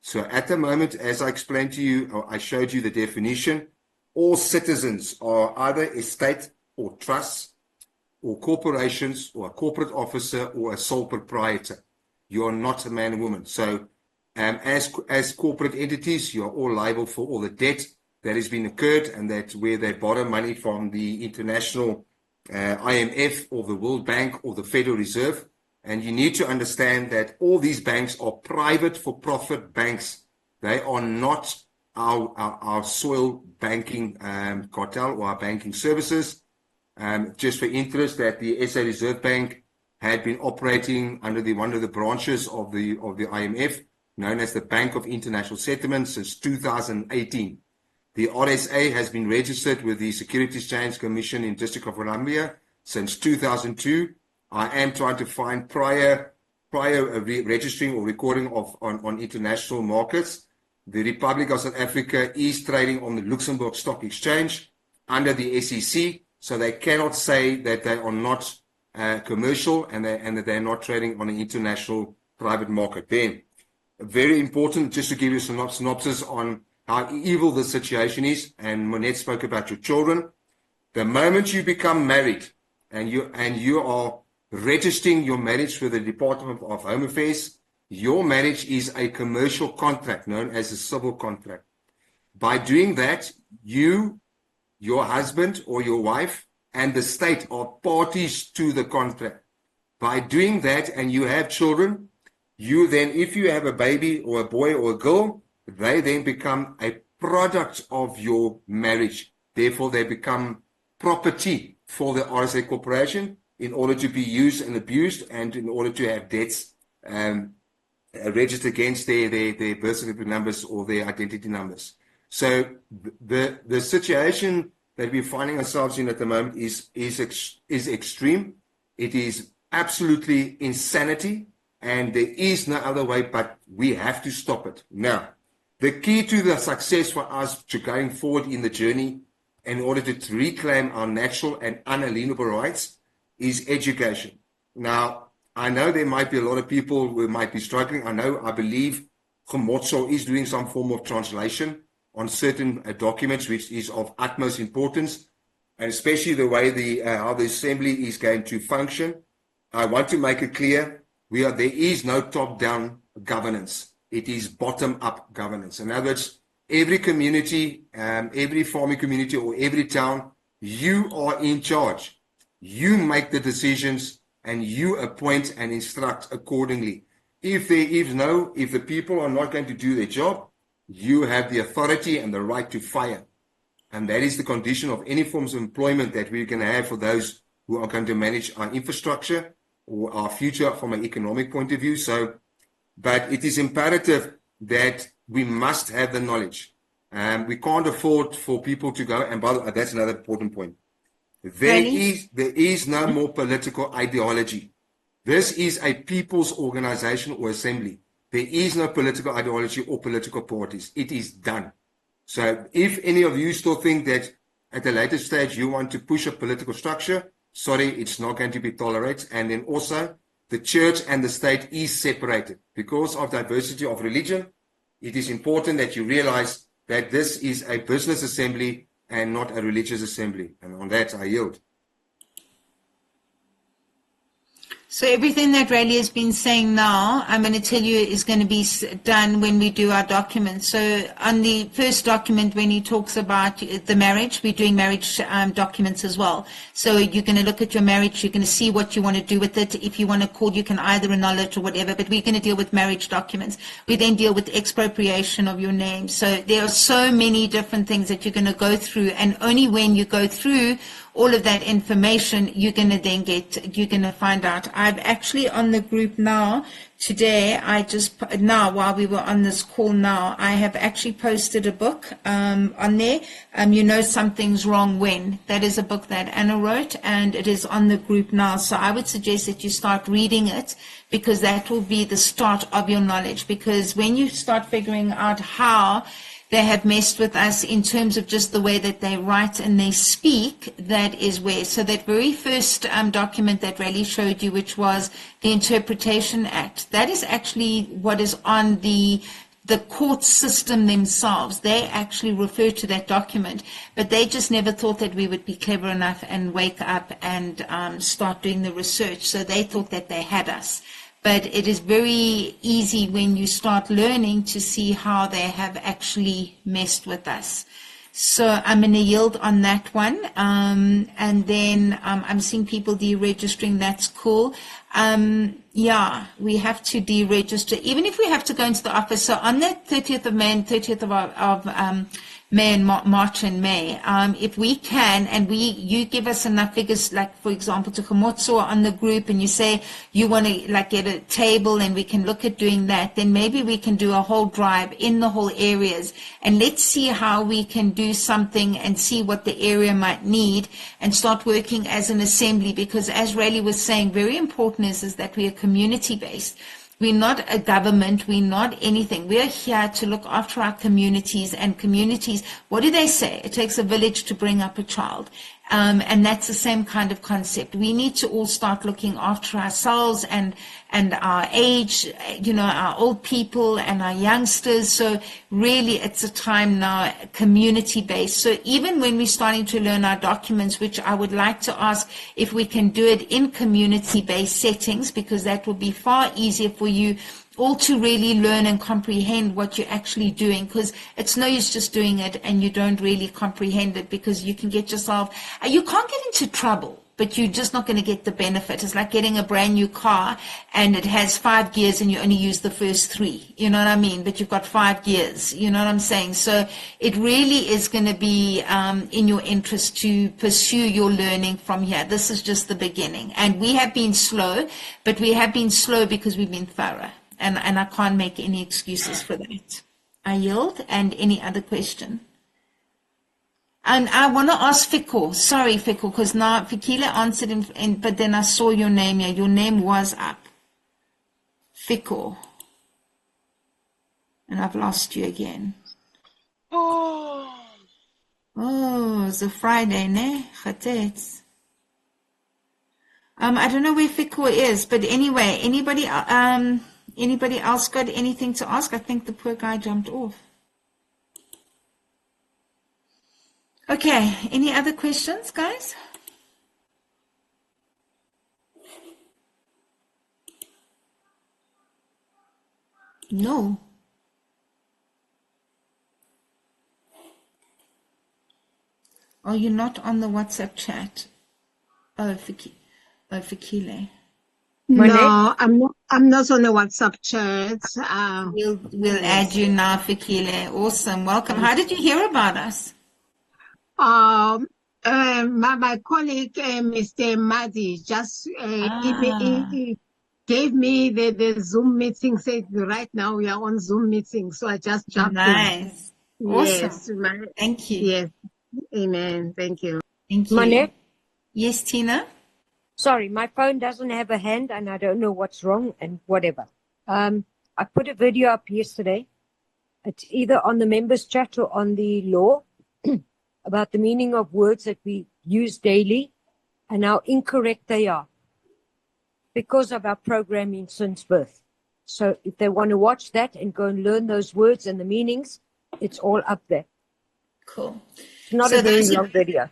So at the moment, as I explained to you, or I showed you the definition, all citizens are either a state or trusts or corporations or a corporate officer or a sole proprietor. You are not a man and woman. So as corporate entities, you are all liable for all the debt that has been incurred, and that's where they borrow money from the international IMF or the World Bank or the Federal Reserve. And you need to understand that all these banks are private for-profit banks. They are not our soil banking cartel or our banking services. Just for interest, that the SA Reserve Bank had been operating under one of the branches of the IMF, known as the Bank of International Settlements, since 2018. The RSA has been registered with the Securities Exchange Commission in District of Columbia since 2002. I am trying to find prior registering or recording on international markets. The Republic of South Africa is trading on the Luxembourg Stock Exchange under the SEC, so they cannot say that they are not commercial and that they're not trading on an international private market. Then, very important, just to give you some synopsis on how evil the situation is, and Monette spoke about your children. The moment you become married and you are registering your marriage with the Department of Home Affairs, your marriage is a commercial contract known as a civil contract. By doing that, you, your husband or your wife, and the state are parties to the contract. By doing that, and you have children, you then, if you have a baby or a boy or a girl, they then become a product of your marriage. Therefore, they become property for the RSA Corporation in order to be used and abused, and in order to have debts registered against their birth certificate numbers or their identity numbers. So the situation that we're finding ourselves in at the moment is extreme. It is absolutely insanity, and there is no other way, but we have to stop it. Now, the key to the success for us to going forward in the journey in order to reclaim our natural and unalienable rights is education. Now, I know there might be a lot of people who might be struggling. I believe Khomotso is doing some form of translation on certain documents, which is of utmost importance, and especially the way how the assembly is going to function. I want to make it clear, there is no top-down governance. It is bottom-up governance. In other words, every community, every farming community or every town, you are in charge. You make the decisions and you appoint and instruct accordingly. If the people are not going to do their job, you have the authority and the right to fire. And that is the condition of any forms of employment that we're going to have for those who are going to manage our infrastructure or our future from an economic point of view. But it is imperative that we must have the knowledge. We can't afford for people to go, and by the way, that's another important point. There is no more political ideology. This is a people's organization or assembly. There is no political ideology or political parties. It is done. So if any of you still think that at a later stage you want to push a political structure, sorry, it's not going to be tolerated. And then also, the church and the state is separated. Because of diversity of religion, it is important that you realize that this is a business assembly and not a religious assembly. And on that, I yield. So everything that Rayleigh has been saying now, I'm going to tell you is going to be done when we do our documents. So on the first document, when he talks about the marriage, we're doing marriage documents as well. So you're going to look at your marriage, you're going to see what you want to do with it. If you want to call, you can either annul it or whatever, but we're going to deal with marriage documents. We then deal with expropriation of your name. So there are so many different things that you're going to go through, and only when you go through all of that information, you're going to find out. I've actually on the group now, today, while we were on this call now, I have actually posted a book on there. You Know Something's Wrong When. That is a book that Anna wrote, and it is on the group now. So I would suggest that you start reading it, because that will be the start of your knowledge. Because when you start figuring out how they have messed with us in terms of just the way that they write and they speak, that is where. So that very first document that Raleigh showed you, which was the Interpretation Act, that is actually what is on the court system themselves. They actually refer to that document, but they just never thought that we would be clever enough and wake up and start doing the research. So they thought that they had us. But it is very easy when you start learning to see how they have actually messed with us. So I'm going to yield on that one. And then I'm seeing people deregistering. That's cool. Yeah, we have to deregister, even if we have to go into the office. So on the 30th of May and 30th of May and March and May, if we can, and you give us enough figures, like for example to Khomotso on the group, and you say you want to like get a table and we can look at doing that, then maybe we can do a whole drive in the whole areas, and let's see how we can do something and see what the area might need and start working as an assembly. Because as Rayleigh was saying, very important is that we are community based. We're not a government. We're not anything. We are here to look after our communities, and communities, what do they say? It takes a village to bring up a child. And that's the same kind of concept. We need to all start looking after ourselves and our age, our old people and our youngsters. So really it's a time now community-based. So even when we're starting to learn our documents, which I would like to ask if we can do it in community-based settings, because that will be far easier for you all to really learn and comprehend what you're actually doing, because it's no use just doing it and you don't really comprehend it, because you can get yourself, you can't get into trouble, but you're just not going to get the benefit. It's like getting a brand new car and it has 5 gears and you only use the first 3, you know what I mean? But you've got 5 gears, you know what I'm saying? So it really is going to be in your interest to pursue your learning from here. This is just the beginning. And we have been slow, but we have been slow because we've been thorough. And I can't make any excuses for that. I yield. And any other question? And I want to ask Fikko. Sorry, Fikko, because now Fikile answered, but then I saw your name here. Your name was up. Fikko. And I've lost you again. Oh, it's a Friday, ne? Chatetz. I don't know where Fikko is, but anyway, anybody else got anything to ask? I think the poor guy jumped off. Okay, any other questions, guys? No. Oh, you're not on the WhatsApp chat. Oh, Fikile. No, I'm not on the WhatsApp chat. We'll add you now, Fikile. Awesome. Welcome. How did you hear about us? My colleague, Mr. Madi, just gave me the Zoom meeting, said right now we are on Zoom meeting. So I just jumped in. Nice. Awesome. Yes, thank you. Yes. Amen. Thank you. Thank you. Mane? Yes, Tina? Sorry, my phone doesn't have a hand and I don't know what's wrong and whatever. I put a video up yesterday. It's either on the members chat or on the law about the meaning of words that we use daily and how incorrect they are because of our programming since birth. So if they want to watch that and go and learn those words and the meanings, it's all up there. Cool. It's not a very long video.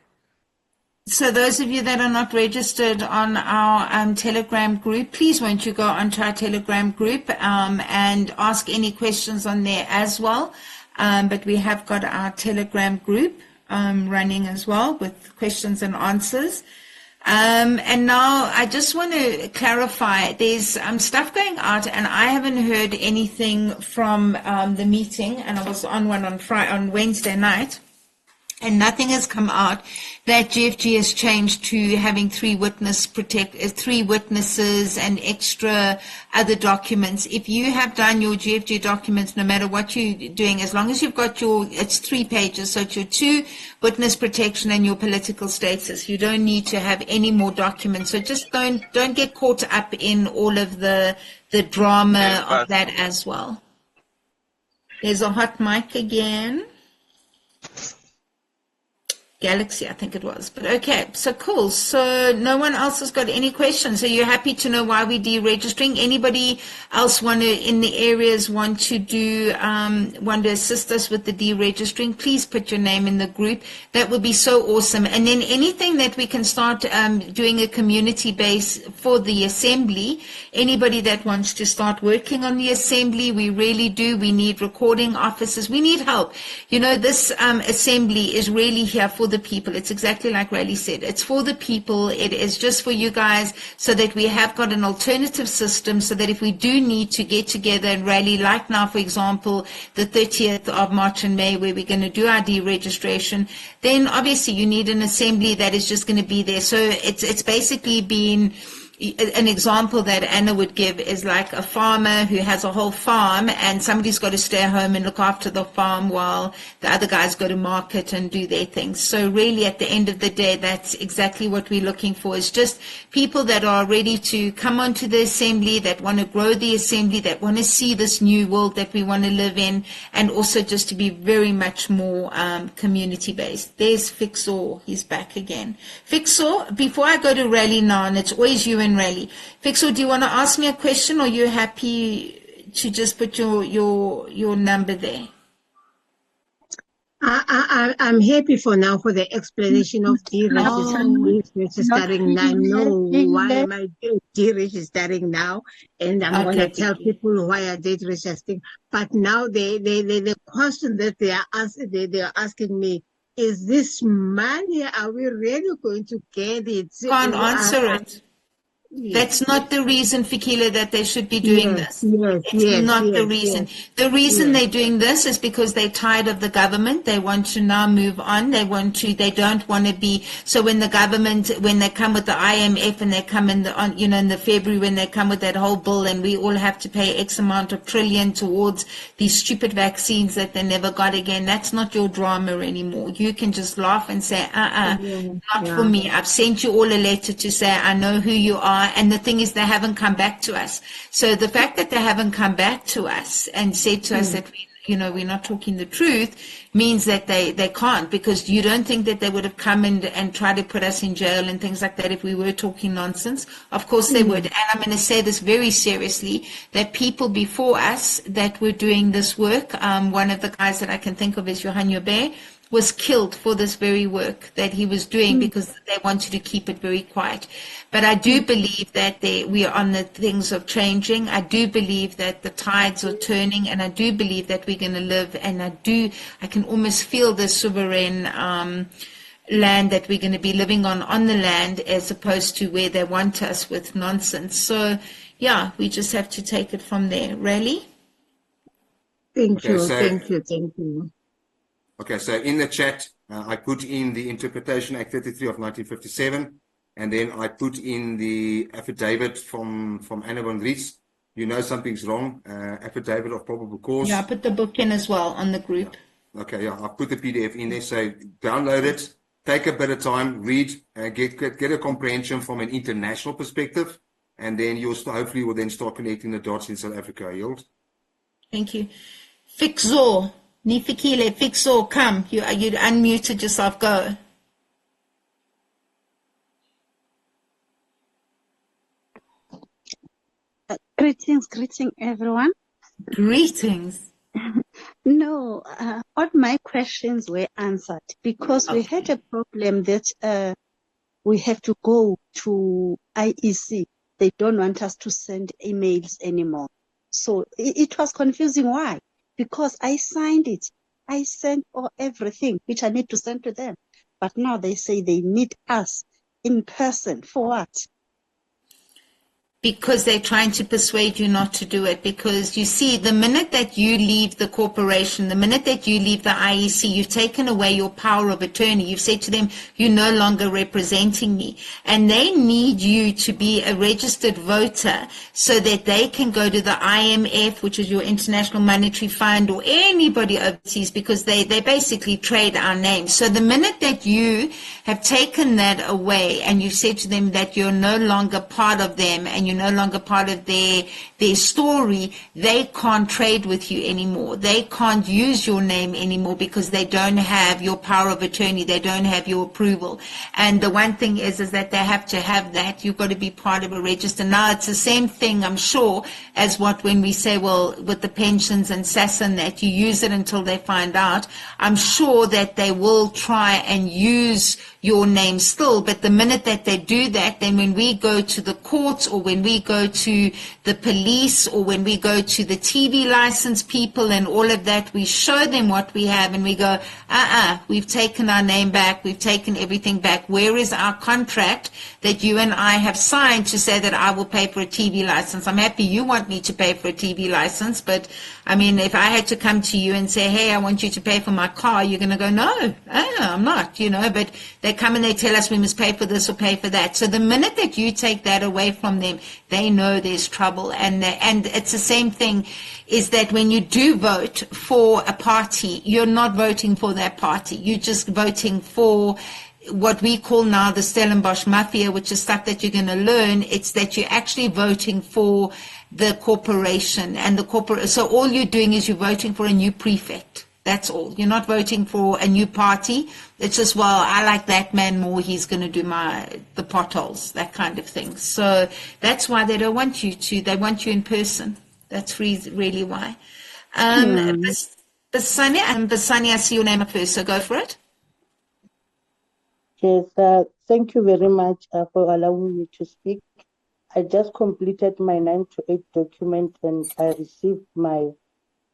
So those of you that are not registered on our Telegram group, please won't you go onto our Telegram group and ask any questions on there as well. But we have got our Telegram group running as well with questions and answers. And now I just want to clarify, there's stuff going out and I haven't heard anything from the meeting, and I was on one on Wednesday night. and nothing has come out, that GFG has changed to having three witnesses and extra other documents. If you have done your GFG documents, no matter what you're doing, as long as you've got it's 3 pages, so it's your 2 witness protection and your political status. You don't need to have any more documents. So just don't get caught up in all of the drama of that as well. There's a hot mic again. Galaxy, I think it was. But okay, so cool. So no one else has got any questions. Are you happy to know why we're deregistering? Anybody else in the areas want to assist us with the deregistering? Please put your name in the group. That would be so awesome. And then anything that we can start doing a community base for the assembly. Anybody that wants to start working on the assembly, we really do. We need recording officers. We need help. You know, this assembly is really here for the people. It's exactly like Riley said. It's for the people. It is just for you guys so that we have got an alternative system so that if we do need to get together and rally, like now, for example, the 30th of March and May, where we're going to do our deregistration, then obviously you need an assembly that is just going to be there. So it's basically been an example that Anna would give is like a farmer who has a whole farm and somebody's got to stay home and look after the farm while the other guys go to market and do their things. So really at the end of the day, that's exactly what we're looking for, is just people that are ready to come onto the assembly, that want to grow the assembly, that want to see this new world that we want to live in, and also just to be very much more community based. There's Fixor, he's back again. Fixor, before I go to Rally now, and it's always you and Rally. Fixor, do you want to ask me a question, or are you happy to just put your number there? I'm happy for now for the explanation of deregistering. I know why am I deregistering now, and I'm going to tell people why I did registering. But now the question that they are asking me, is this money, are we really going to get it? Can't answer it. That's not the reason, Fikile, that they should be doing this. It's not the reason. The reason they're doing this is because they're tired of the government. They want to now move on. They don't want to be, so when the government, when they come with the IMF and they come in the February, when they come with that whole bill and we all have to pay X amount of trillion towards these stupid vaccines that they never got again, that's not your drama anymore. You can just laugh and say, not for me. I've sent you all a letter to say, I know who you are. And the thing is, they haven't come back to us. So the fact that they haven't come back to us and said to us that we're not talking the truth means that they can't, because you don't think that they would have come and tried to put us in jail and things like that if we were talking nonsense. Of course they would. And I'm going to say this very seriously, that people before us that were doing this work, one of the guys that I can think of is Johan Joubert, was killed for this very work that he was doing because they wanted to keep it very quiet. But I do believe that we are on the things of changing. I do believe that the tides are turning, and I do believe that we're going to live, and I can almost feel the sovereign land that we're going to be living on the land, as opposed to where they want us with nonsense. So, yeah, we just have to take it from there. Really? Thank you. Okay, so in the chat, I put in the Interpretation Act 33 of 1957, and then I put in the affidavit from Anna von Ries. You know something's wrong, affidavit of probable cause. Yeah, I put the book in as well on the group. Okay, yeah, I put the PDF in there, so download it, take a bit of time, read, get a comprehension from an international perspective, and then hopefully will then start connecting the dots in South Africa. Yield. Thank you. Fixor. Nifikile, Fixor, come. You unmuted yourself. Go. Greetings, everyone. Greetings. No, all my questions were answered because we had a problem that we have to go to IEC. They don't want us to send emails anymore. So it was confusing. Why? Because I signed it. I sent everything which I need to send to them. But now they say they need us in person. For what? because they're trying to persuade you not to do it. Because you see, the minute that you leave the corporation, the minute that you leave the IEC, you've taken away your power of attorney. You've said to them, you're no longer representing me. And they need you to be a registered voter so that they can go to the IMF, which is your International Monetary Fund, or anybody overseas, because they basically trade our names. So the minute that you have taken that away and you said to them that you're no longer part of them and you're no longer part of their story, they can't trade with you anymore. They can't use your name anymore because they don't have your power of attorney. They don't have your approval. And the one thing is that they have to have that. You've got to be part of a register. Now, it's the same thing, I'm sure, as what when we say, well, with the pensions and TSASA and that, you use it until they find out. I'm sure that they will try and use your name still, but the minute that they do that, then when we go to the courts or when we go to the police or when we go to the TV license people and all of that, we show them what we have and we go, we've taken our name back, we've taken everything back. Where is our contract that you and I have signed to say that I will pay for a TV license? I'm happy you want me to pay for a TV license, but I mean, if I had to come to you and say, hey, I want you to pay for my car, you're going to go, no, I'm not, but they come and they tell us we must pay for this or pay for that. So the minute that you take that away from them, they know there's trouble. And it's the same thing, is that when you do vote for a party, you're not voting for that party. You're just voting for what we call now the Stellenbosch Mafia, which is stuff that you're going to learn. It's that you're actually voting for the corporation and so all you're doing is you're voting for a new prefect. That's all. You're not voting for a new party. It's just, well, I like that man more. He's going to do the potholes, that kind of thing. So that's why they don't want you to. They want you in person. That's really why. Basani, I see your name up first, so go for it. Yes, thank you very much for allowing me to speak. I just completed my 9 to 8 document and I received my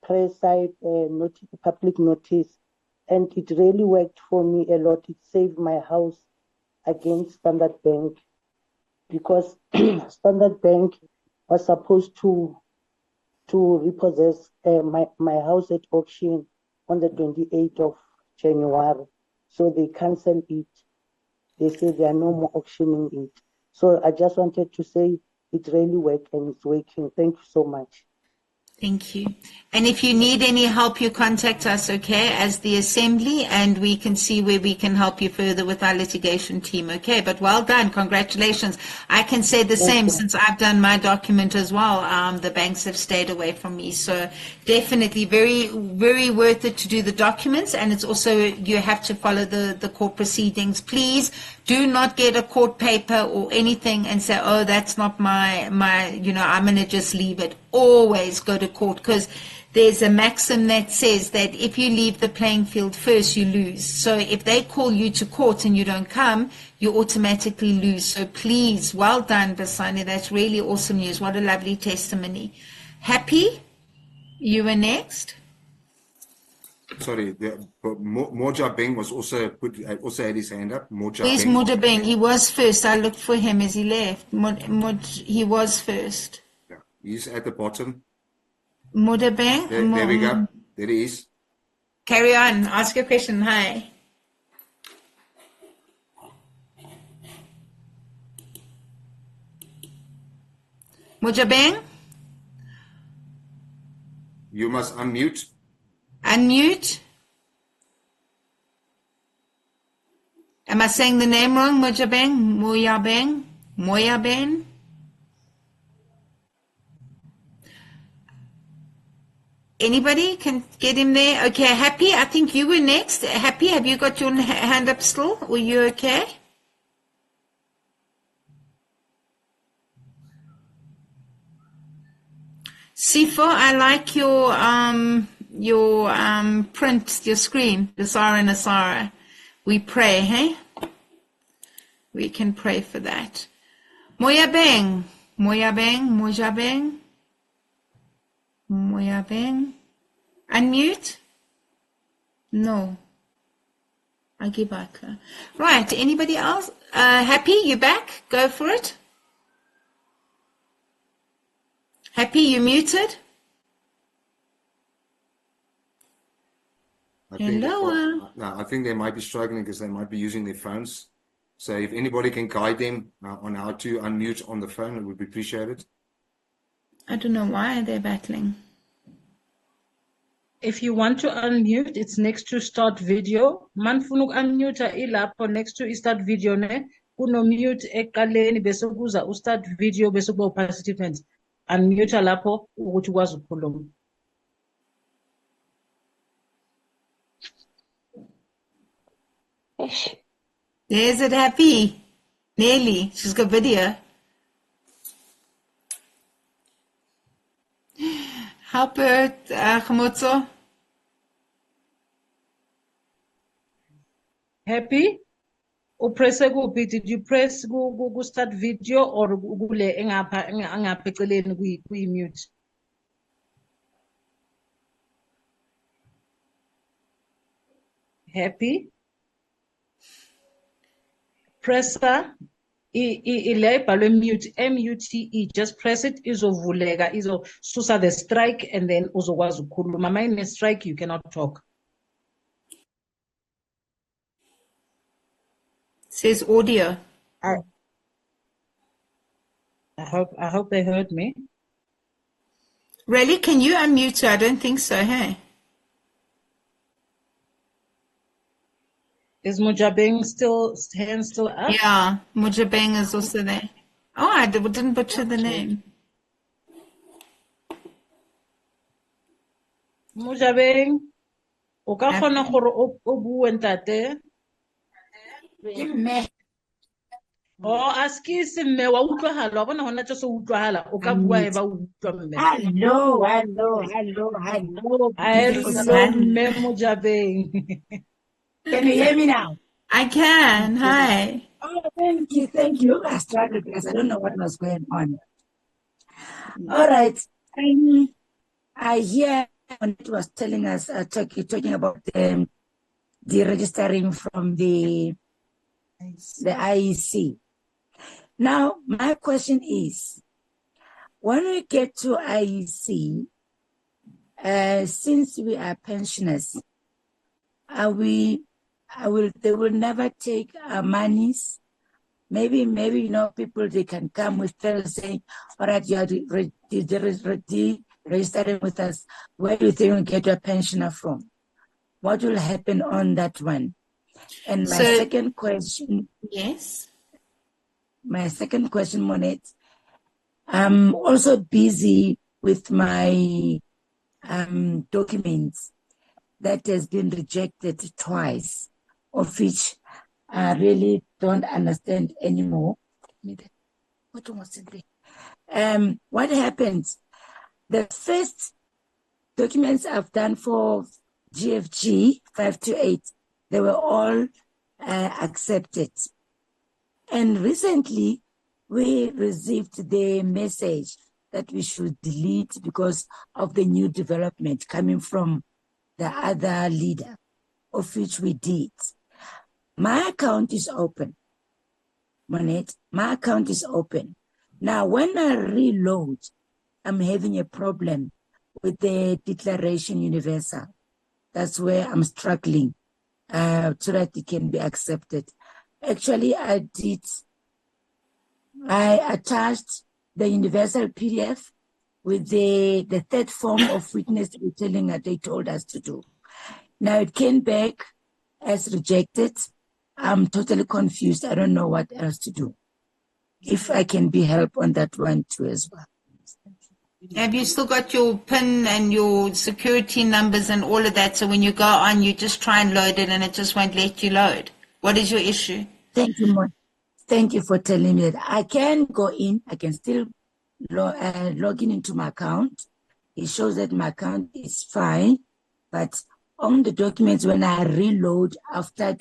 press side public notice, and it really worked for me a lot. It saved my house against Standard Bank, because Standard Bank was supposed to repossess my house at auction on the 28th of January. So they canceled it. They said they are no more auctioning it. So I just wanted to say it really worked and it's working. Thank you so much. Thank you. And if you need any help, you contact us, okay, as the Assembly, and we can see where we can help you further with our litigation team, okay? But well done. Congratulations. I can say the same since I've done my document as well. The banks have stayed away from me. So definitely very, very worth it to do the documents. And it's also, you have to follow the court proceedings. Please do not get a court paper or anything and say, oh, that's not my, I'm going to just leave it. Always go to court, because there's a maxim that says that if you leave the playing field first, you lose. So if they call you to court and you don't come, you automatically lose. So please, well done, Basani. That's really awesome news. What a lovely testimony. Happy? You were next. Sorry, Moja Beng was also had his hand up. Where's Moja Beng? He was first. I looked for him as he left. He was first. Yeah, he's at the bottom. Moja Beng? There we go. There he is. Carry on. Ask your question. Hi. Moja Beng? You must unmute. Unmute. Am I saying the name wrong? Moja Beng? Moya Beng? Moya Beng? Anybody can get him there? Okay, Happy, I think you were next. Happy, have you got your hand up still? Were you okay? Sifo, I like your print, your screen, the Sara and Asara. We pray, hey? We can pray for that. Moya Beng, Moya Beng, Moja Beng, Moya Beng. Unmute? No. I give back. Right, anybody else? Happy, you back? Go for it. Happy, you muted? I think they might be struggling because they might be using their phones. So if anybody can guide them on how to unmute on the phone, it would be appreciated. I don't know why they're battling. If you want to unmute, it's next to start video. Manfunu unmute ilapho next to start video ne. Kuno mute ekaleni bese kuza start video bese kuba participants. Unmute lapho ukuthi ukwazi ukukhuluma. There's it, Happy. Nearly. She's got video. Help her, Khomotso. Happy? Press kuphi? Did you press go start video or kule engapha eceleni kuyi mute? Happy? Press ile ibhalwe mute, M-U-T-E, just press it, izovuleka, izosusa the strike and then uzokwazi ukukhuluma. Uma ine strike you cannot talk. Says audio. I hope they heard me. Really? Can you unmute her? I don't think so, hey? Is Mujabeng hand still up? Yeah, Mujabeng is also there. Oh, I didn't butcher the name. Mujabeng, o ka kgona gore o bue ntate? Aski se mme wa utlwahala wa bona hona tse se utlwahala o ka bua e ba utlwa mme. Hello. Hello mme Mujabeng. Can you hear me now? I can. Hi. Oh, thank you. I struggled because I don't know what was going on. All right. I hear when it was telling us, talking about the registering from the IEC. Now, my question is, when we get to IEC, since we are pensioners, they will never take our monies. Maybe, people, they can come with fellows saying, all right, you are registering with us. Where do you think we get your pensioner from? What will happen on that one? And my second question. Yes. My second question, Monette. I'm also busy with my documents that has been rejected twice, of which I really don't understand anymore. What happens? The first documents I've done for GFG 528, they were all accepted. And recently, we received the message that we should delete because of the new development coming from the other leader, of which we did. My account is open, Monette. My account is open. Now, when I reload, I'm having a problem with the Declaration Universal. That's where I'm struggling so that it can be accepted. Actually, I attached the universal PDF with the third form of witness retelling that they told us to do. Now it came back as rejected. I'm totally confused. I don't know what else to do. If I can be helped on that one too as well. Have you still got your PIN and your security numbers and all of that? So when you go on, you just try and load it and it just won't let you load. What is your issue? Thank you, Mon. Thank you for telling me that. I can go in. I can still log in into my account. It shows that my account is fine. But on the documents, when I reload, after I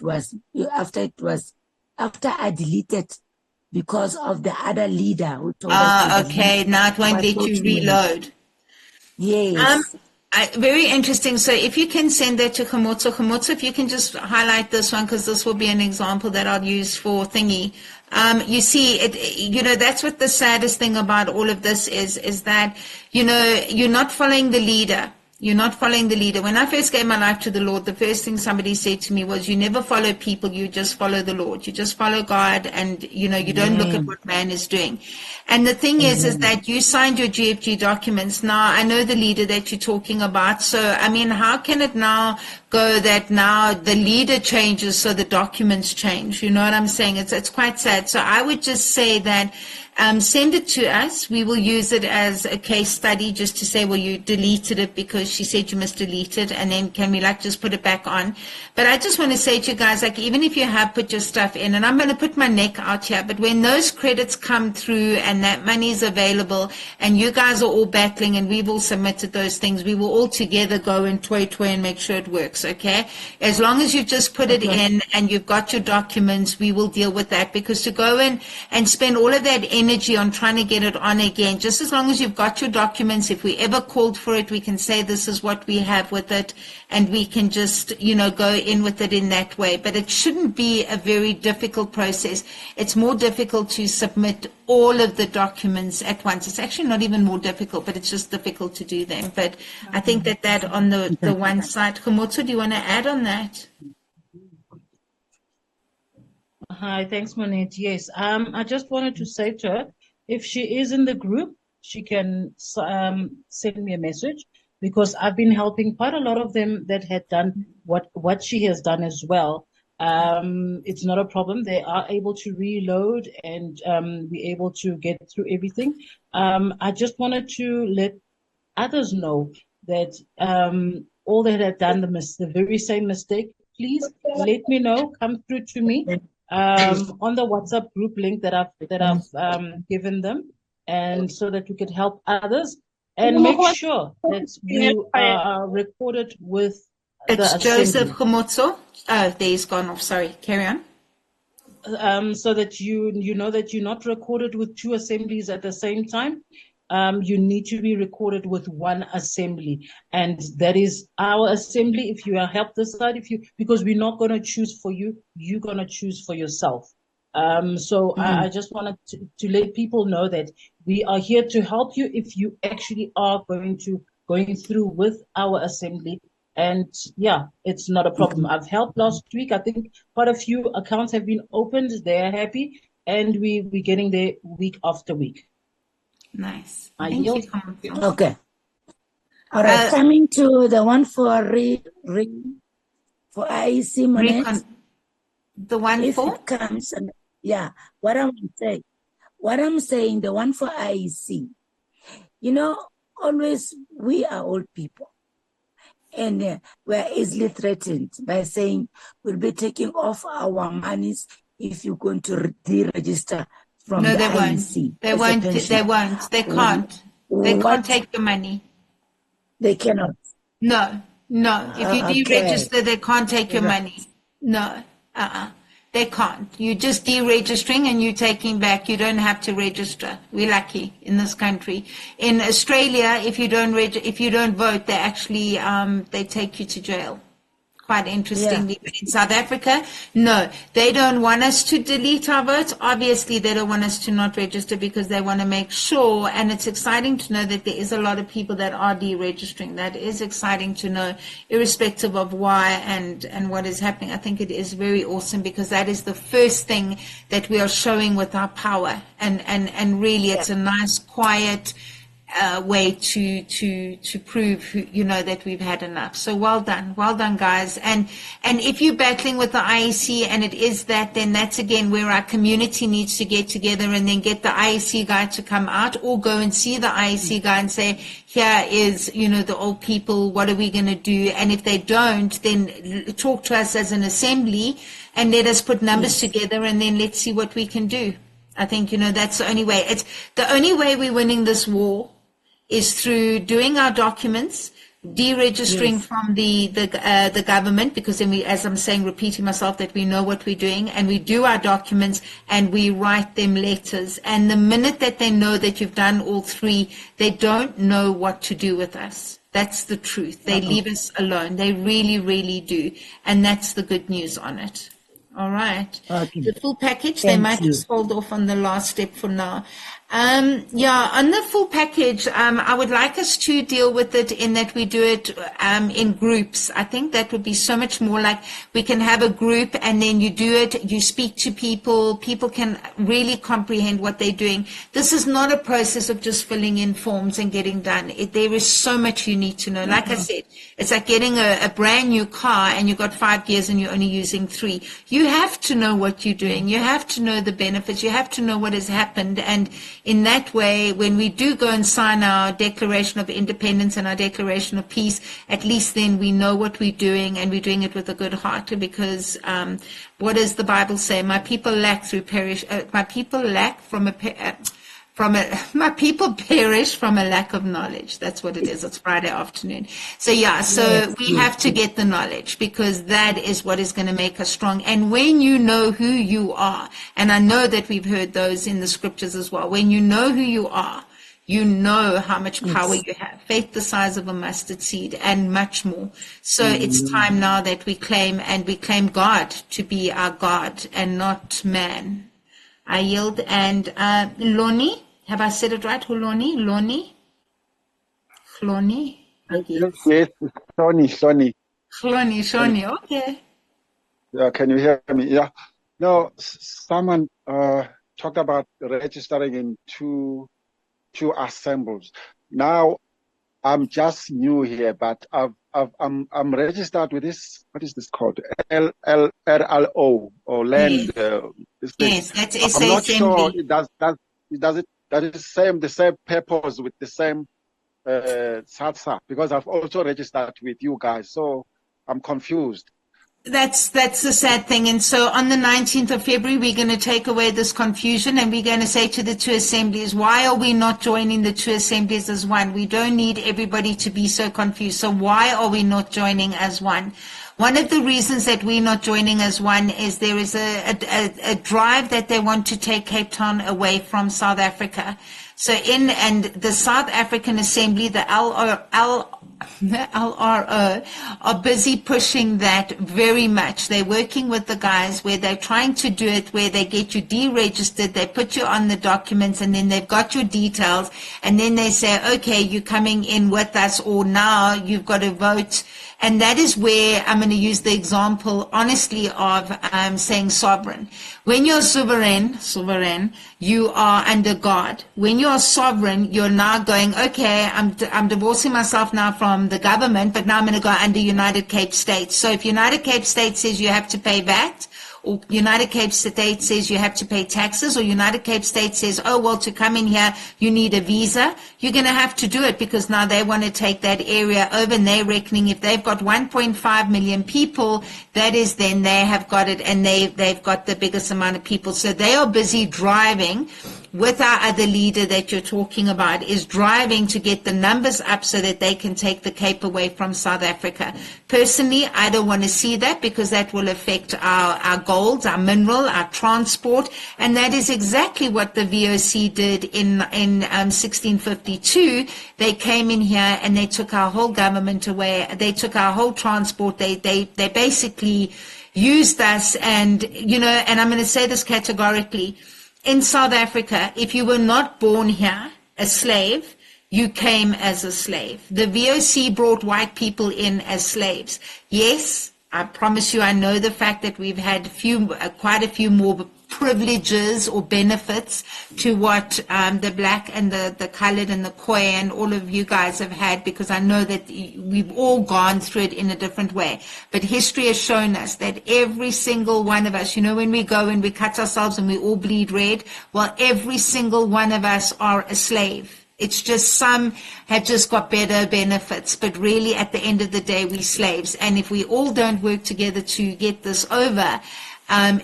deleted because of the other leader who told us to delete. Okay. Now it won't let you reload. Yes. Very interesting. So if you can send that to Khomotso, if you can just highlight this one, because this will be an example that I'll use for thingy. You see, that's what the saddest thing about all of this is that, you're not following the leader. You're not following the leader. When I first gave my life to the Lord, the first thing somebody said to me was, you never follow people, you just follow the Lord. You just follow God, and, you don't look at what man is doing. And the thing is that you signed your GFG documents. Now, I know the leader that you're talking about. So, I mean, how can it now go that now the leader changes so the documents change? You know what I'm saying? It's quite sad. So I would just say that send it to us. We will use it as a case study just to say, well, you deleted it because she said you must delete it, and then can we just put it back on? But I just want to say to you guys, even if you have put your stuff in, and I'm going to put my neck out here, but when those credits come through and that money is available and you guys are all battling and we've all submitted those things, we will all together go and toy and make sure it works, okay? As long as you've just put it in and you've got your documents, we will deal with that, because to go in and spend all of that energy on trying to get it on again, just as long as you've got your documents, if we ever called for it, we can say this is what we have with it, and we can just, go in with it in that way. But it shouldn't be a very difficult process. It's more difficult to submit all of the documents at once. It's actually not even more difficult, but it's just difficult to do them. But I think that on the one side, Khomotso, do you want to add on that? Hi, thanks, Monette. Yes, I just wanted to say to her, if she is in the group, she can send me a message, because I've been helping quite a lot of them that had done what she has done as well. It's not a problem. They are able to reload and be able to get through everything. I just wanted to let others know that all that had done the very same mistake, please let me know. Come through to me on the WhatsApp group link that I've given them, and so that we could help others and make sure that you are recorded with It's the Joseph assembly. Khomotso. Oh, there he's gone off. Sorry, carry on. So that you know that you're not recorded with two assemblies at the same time. You need to be recorded with one assembly, and that is our assembly. If you are helped this side, because we're not going to choose for you, you're going to choose for yourself. I just wanted to let people know that we are here to help you if you actually are going through with our assembly. And yeah, it's not a problem. I've helped last week. I think quite a few accounts have been opened. They're happy, and we're getting there week after week. Nice. I Thank yield. you, Khomotso. Okay. All right. Coming to the one for for IEC, Monette. The one if for? it comes, what I'm saying, the one for IEC. Always we are old people, and we're easily threatened by saying we'll be taking off our monies if you're going to deregister from the IEC. They won't. They won't. They can't. They can't take your money. They cannot. No. If you deregister, they can't take your money. No. They can't. You're just deregistering and you're taking back. You don't have to register. We're lucky in this country. In Australia, if you don't vote, they actually they take you to jail. Quite interestingly. But in South Africa, no, they don't want us to delete our votes. Obviously, they don't want us to not register because they want to make sure. And it's exciting to know that there is a lot of people that are deregistering. That is exciting to know, irrespective of why and what is happening. I think it is very awesome, because that is the first thing that we are showing with our power. And really, it's a nice, quiet way to prove that we've had enough. So well done guys. And if you're battling with the IEC and it is that, then that's again where our community needs to get together and then get the IEC guy to come out, or go and see the IEC guy and say, here is the old people, what are we going to do? And if they don't, then talk to us as an assembly and let us put numbers together, and then let's see what we can do. I think that's the only way. It's the only way we're winning this war is through doing our documents, deregistering from the government, because then we, as I'm saying, repeating myself, that we know what we're doing, and we do our documents and we write them letters. And the minute that they know that you've done all three, they don't know what to do with us. That's the truth. They leave us alone. They really, really do. And that's the good news on it. All right. Okay. The full package, they Thank might you. just hold off on the last step for now. Yeah, on the full package, I would like us to deal with it in that we do it in groups. I think that would be so much more like we can have a group and then you do it, you speak to people, people can really comprehend what they're doing. This is not a process of just filling in forms and getting done. There is so much you need to know. Like I said, it's like getting a brand new car and you've got 5 gears and you're only using 3. You have to know what you're doing. You have to know the benefits. You have to know what has happened. And in that way, when we do go and sign our Declaration of Independence and our Declaration of Peace, at least then we know what we're doing and we're doing it with a good heart, because what does the Bible say? My people lack through perish. My people lack my people perish from a lack of knowledge. That's what it is. It's Friday afternoon. So yeah, so we have to get the knowledge, because that is what is going to make us strong. And when you know who you are, and I know that we've heard those in the scriptures as well, when you know who you are, you know how much power you have, faith the size of a mustard seed and much more. So it's time now that we claim God to be our God and not man. I yield. And Loni, have I said it right? Huloni? Loni? Yes, Shoni. Shoni, okay. Yeah, can you hear me? Yeah. No, someone talked about registering in two assembles. Now, I'm just new here, but I'm registered with this. What is this called? LRLO or land. Yes, that's SA I'm not sure. Assembly. That is the same purpose with the same TSASA, because I've also registered with you guys, so I'm confused. That's the sad thing. And so on the 19th of February, we're going to take away this confusion, and we're going to say to the two assemblies, why are we not joining the two assemblies as one? We don't need everybody to be so confused. So why are we not joining as one? One of the reasons that we're not joining as one is there is a drive that they want to take Cape Town away from South Africa. So and the South African Assembly, the LRO, are busy pushing that very much. They're working with the guys where they're trying to do it, where they get you deregistered, they put you on the documents, and then they've got your details, and then they say, okay, you're coming in with us, or now you've got to vote. And that is where I'm going to use the example, honestly, of saying sovereign. When you're sovereign, you are under God. When you're sovereign, you're now going, okay, I'm divorcing myself now from the government, but now I'm going to go under United Cape States. So if United Cape States says you have to pay VAT, or United Cape States says you have to pay taxes, or United Cape States says, oh, well, to come in here, you need a visa, you're going to have to do it, because now they want to take that area over, and they're reckoning if they've got 1.5 million people, that is then they have got it, and they've got the biggest amount of people. So they are busy driving with our other leader that you're talking about, is driving to get the numbers up so that they can take the Cape away from South Africa. Personally, I don't want to see that, because that will affect our gold, our mineral, our transport, and that is exactly what the VOC did in 1652. They came in here and they took our whole government away. They took our whole transport. They basically used us, and and I'm going to say this categorically. In South Africa, if you were not born here a slave, you came as a slave. The VOC brought white people in as slaves. Yes, I promise you, I know the fact that we've had quite a few more privileges or benefits to what the black and the colored and the Khoi and all of you guys have had, because I know that we've all gone through it in a different way. But history has shown us that every single one of us, when we go and we cut ourselves and we all bleed red, well, every single one of us are a slave. It's just some have just got better benefits, but really at the end of the day, we're slaves. And if we all don't work together to get this over,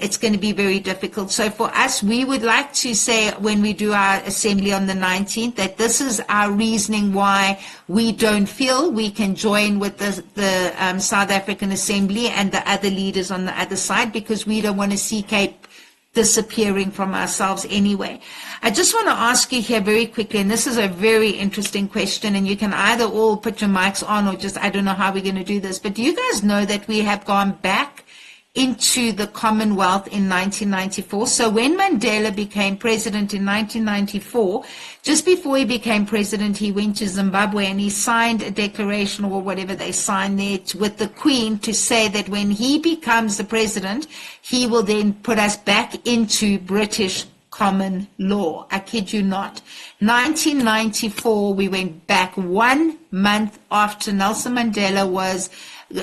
it's going to be very difficult. So for us, we would like to say when we do our assembly on the 19th, that this is our reasoning why we don't feel we can join with the South African Assembly and the other leaders on the other side, because we don't want to see disappearing from ourselves anyway. I just want to ask you here very quickly, and this is a very interesting question, and you can either all put your mics on or just, I don't know how we're going to do this, but do you guys know that we have gone back into the Commonwealth in 1994? So when Mandela became president in 1994, just before he became president, he went to Zimbabwe and he signed a declaration or whatever they signed there with the Queen to say that when he becomes the president, he will then put us back into British common law. I kid you not. 1994, we went back 1 month after Nelson Mandela was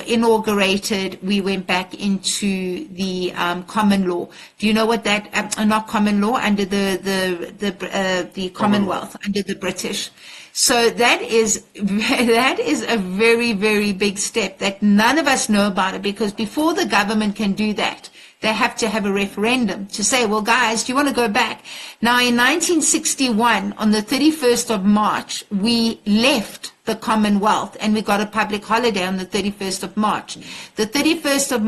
inaugurated. We went back into the common law. Do you know what that? Not common law, under the Commonwealth, under the British. So that is a very, very big step that none of us know about it, because before the government can do that, they have to have a referendum to say, well, guys, do you want to go back? Now, in 1961, on the 31st of March, we left the Commonwealth and we got a public holiday on the 31st of March. The 31st of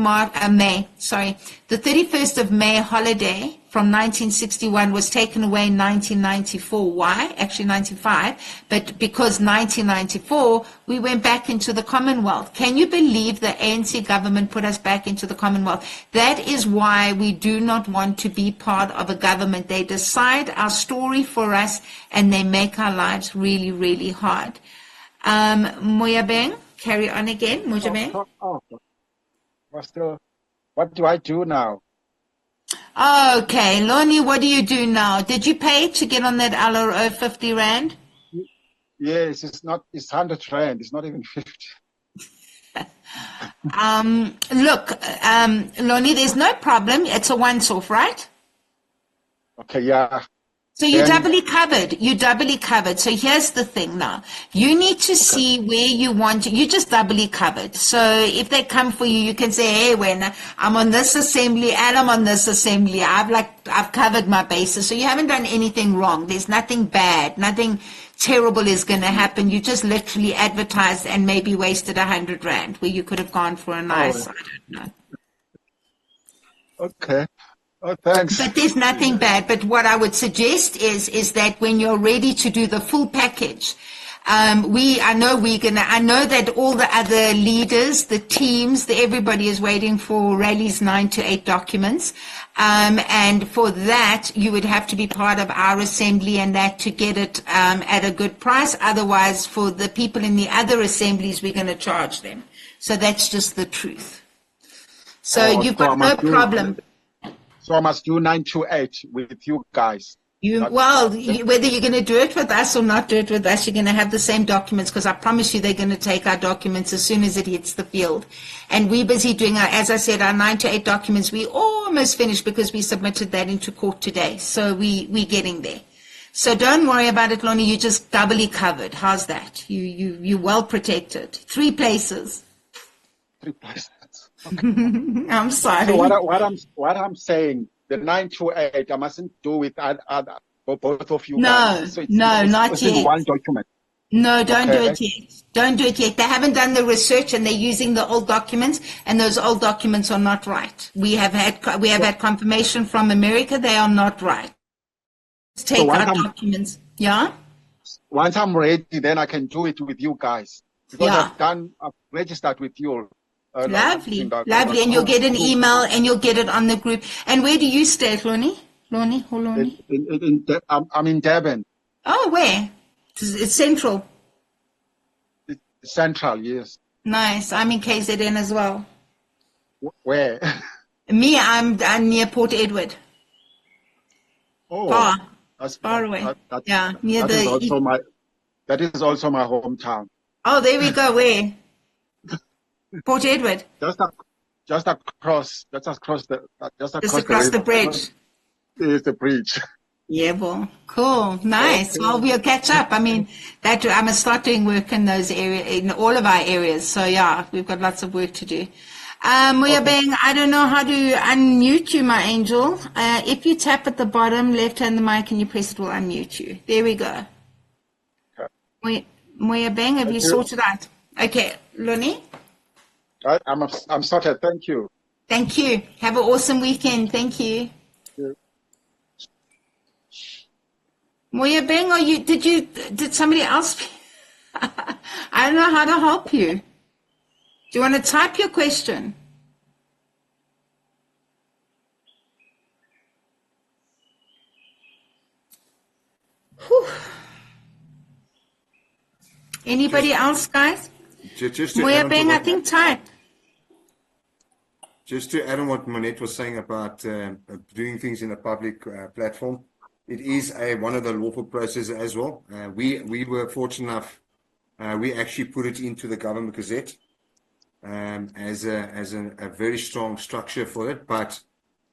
the 31st of May holiday from 1961 was taken away in 1994. Why? Actually 95, but because 1994, we went back into the Commonwealth. Can you believe the ANC government put us back into the Commonwealth? That is why we do not want to be part of a government. They decide our story for us and they make our lives really, really hard. Moyabeng, carry on again. Mojabeng. What do I do now? Okay, Loni, what do you do now? Did you pay to get on that LRO 50 Rand? Yes, it's 100 Rand. It's not even 50. Look, Loni, there's no problem. It's a once-off, right? Okay, yeah. So you're doubly covered. You're doubly covered. So here's the thing now. You need to see where you want to. You're just doubly covered. So if they come for you, you can say, hey, when I'm on this assembly and I'm on this assembly, I've covered my bases. So you haven't done anything wrong. There's nothing bad. Nothing terrible is going to happen. You just literally advertised and maybe wasted 100 Rand where you could have gone for a nice, I don't know. Okay. Oh, thanks. But there's nothing bad. But what I would suggest is that when you're ready to do the full package, I know that all the other leaders, the teams, everybody is waiting for Rally's 9 to 8 documents. And for that, you would have to be part of our assembly and that to get it at a good price. Otherwise, for the people in the other assemblies, we're going to charge them. So that's just the truth. So you've got no problem. So I must do 9 to 8 with you guys. Whether you're going to do it with us or not do it with us, you're going to have the same documents, because I promise you they're going to take our documents as soon as it hits the field. And we're busy doing as I said, our 9 to 8 documents. We almost finished because we submitted that into court today. So we're getting there. So don't worry about it, Lonnie. You're just doubly covered. How's that? You're well protected. 3 places. 3 places. Okay. I'm sorry. So what I'm saying, the 9 to 8, I mustn't do with both of you guys. So not yet. One document. No, don't do it yet. Don't do it yet. They haven't done the research and they're using the old documents, and those old documents are not right. We have had confirmation from America. They are not right. Let's take our documents. Yeah? Once I'm ready, then I can do it with you guys. Because I've registered with you. Lovely. And you'll get an email and you'll get it on the group. And where do you stay, Lonnie? I'm in Durban. Oh, where? It's central. It's central, yes. Nice. I'm in KZN as well. Where? Me, I'm near Port Edward. Oh, far. That's far away. Near that is also my hometown. Oh, there we go. Where? Port Edward. Just across the bridge. Is the bridge. Yeah, well, cool, nice. Okay. Well, we'll catch up. I mean, I must start doing work in those areas, in all of our areas. So yeah, we've got lots of work to do. Moyabeng, I don't know how to unmute you, my angel. If you tap at the bottom left hand of the mic and you press it, will unmute you. There we go. Okay. Moyabeng, have you sorted out? Okay, Loni? I'm sorted. Thank you. Thank you. Have an awesome weekend. Thank you. Thank you. Moya Beng, did somebody else? I don't know how to help you. Do you want to type your question? Whew. Anybody else, guys? Just to Moya add on to Beng, I what, think type. just to add on what Monette was saying about doing things in a public platform, it is one of the lawful processes as well. We were fortunate enough, we actually put it into the Government Gazette as a very strong structure for it. But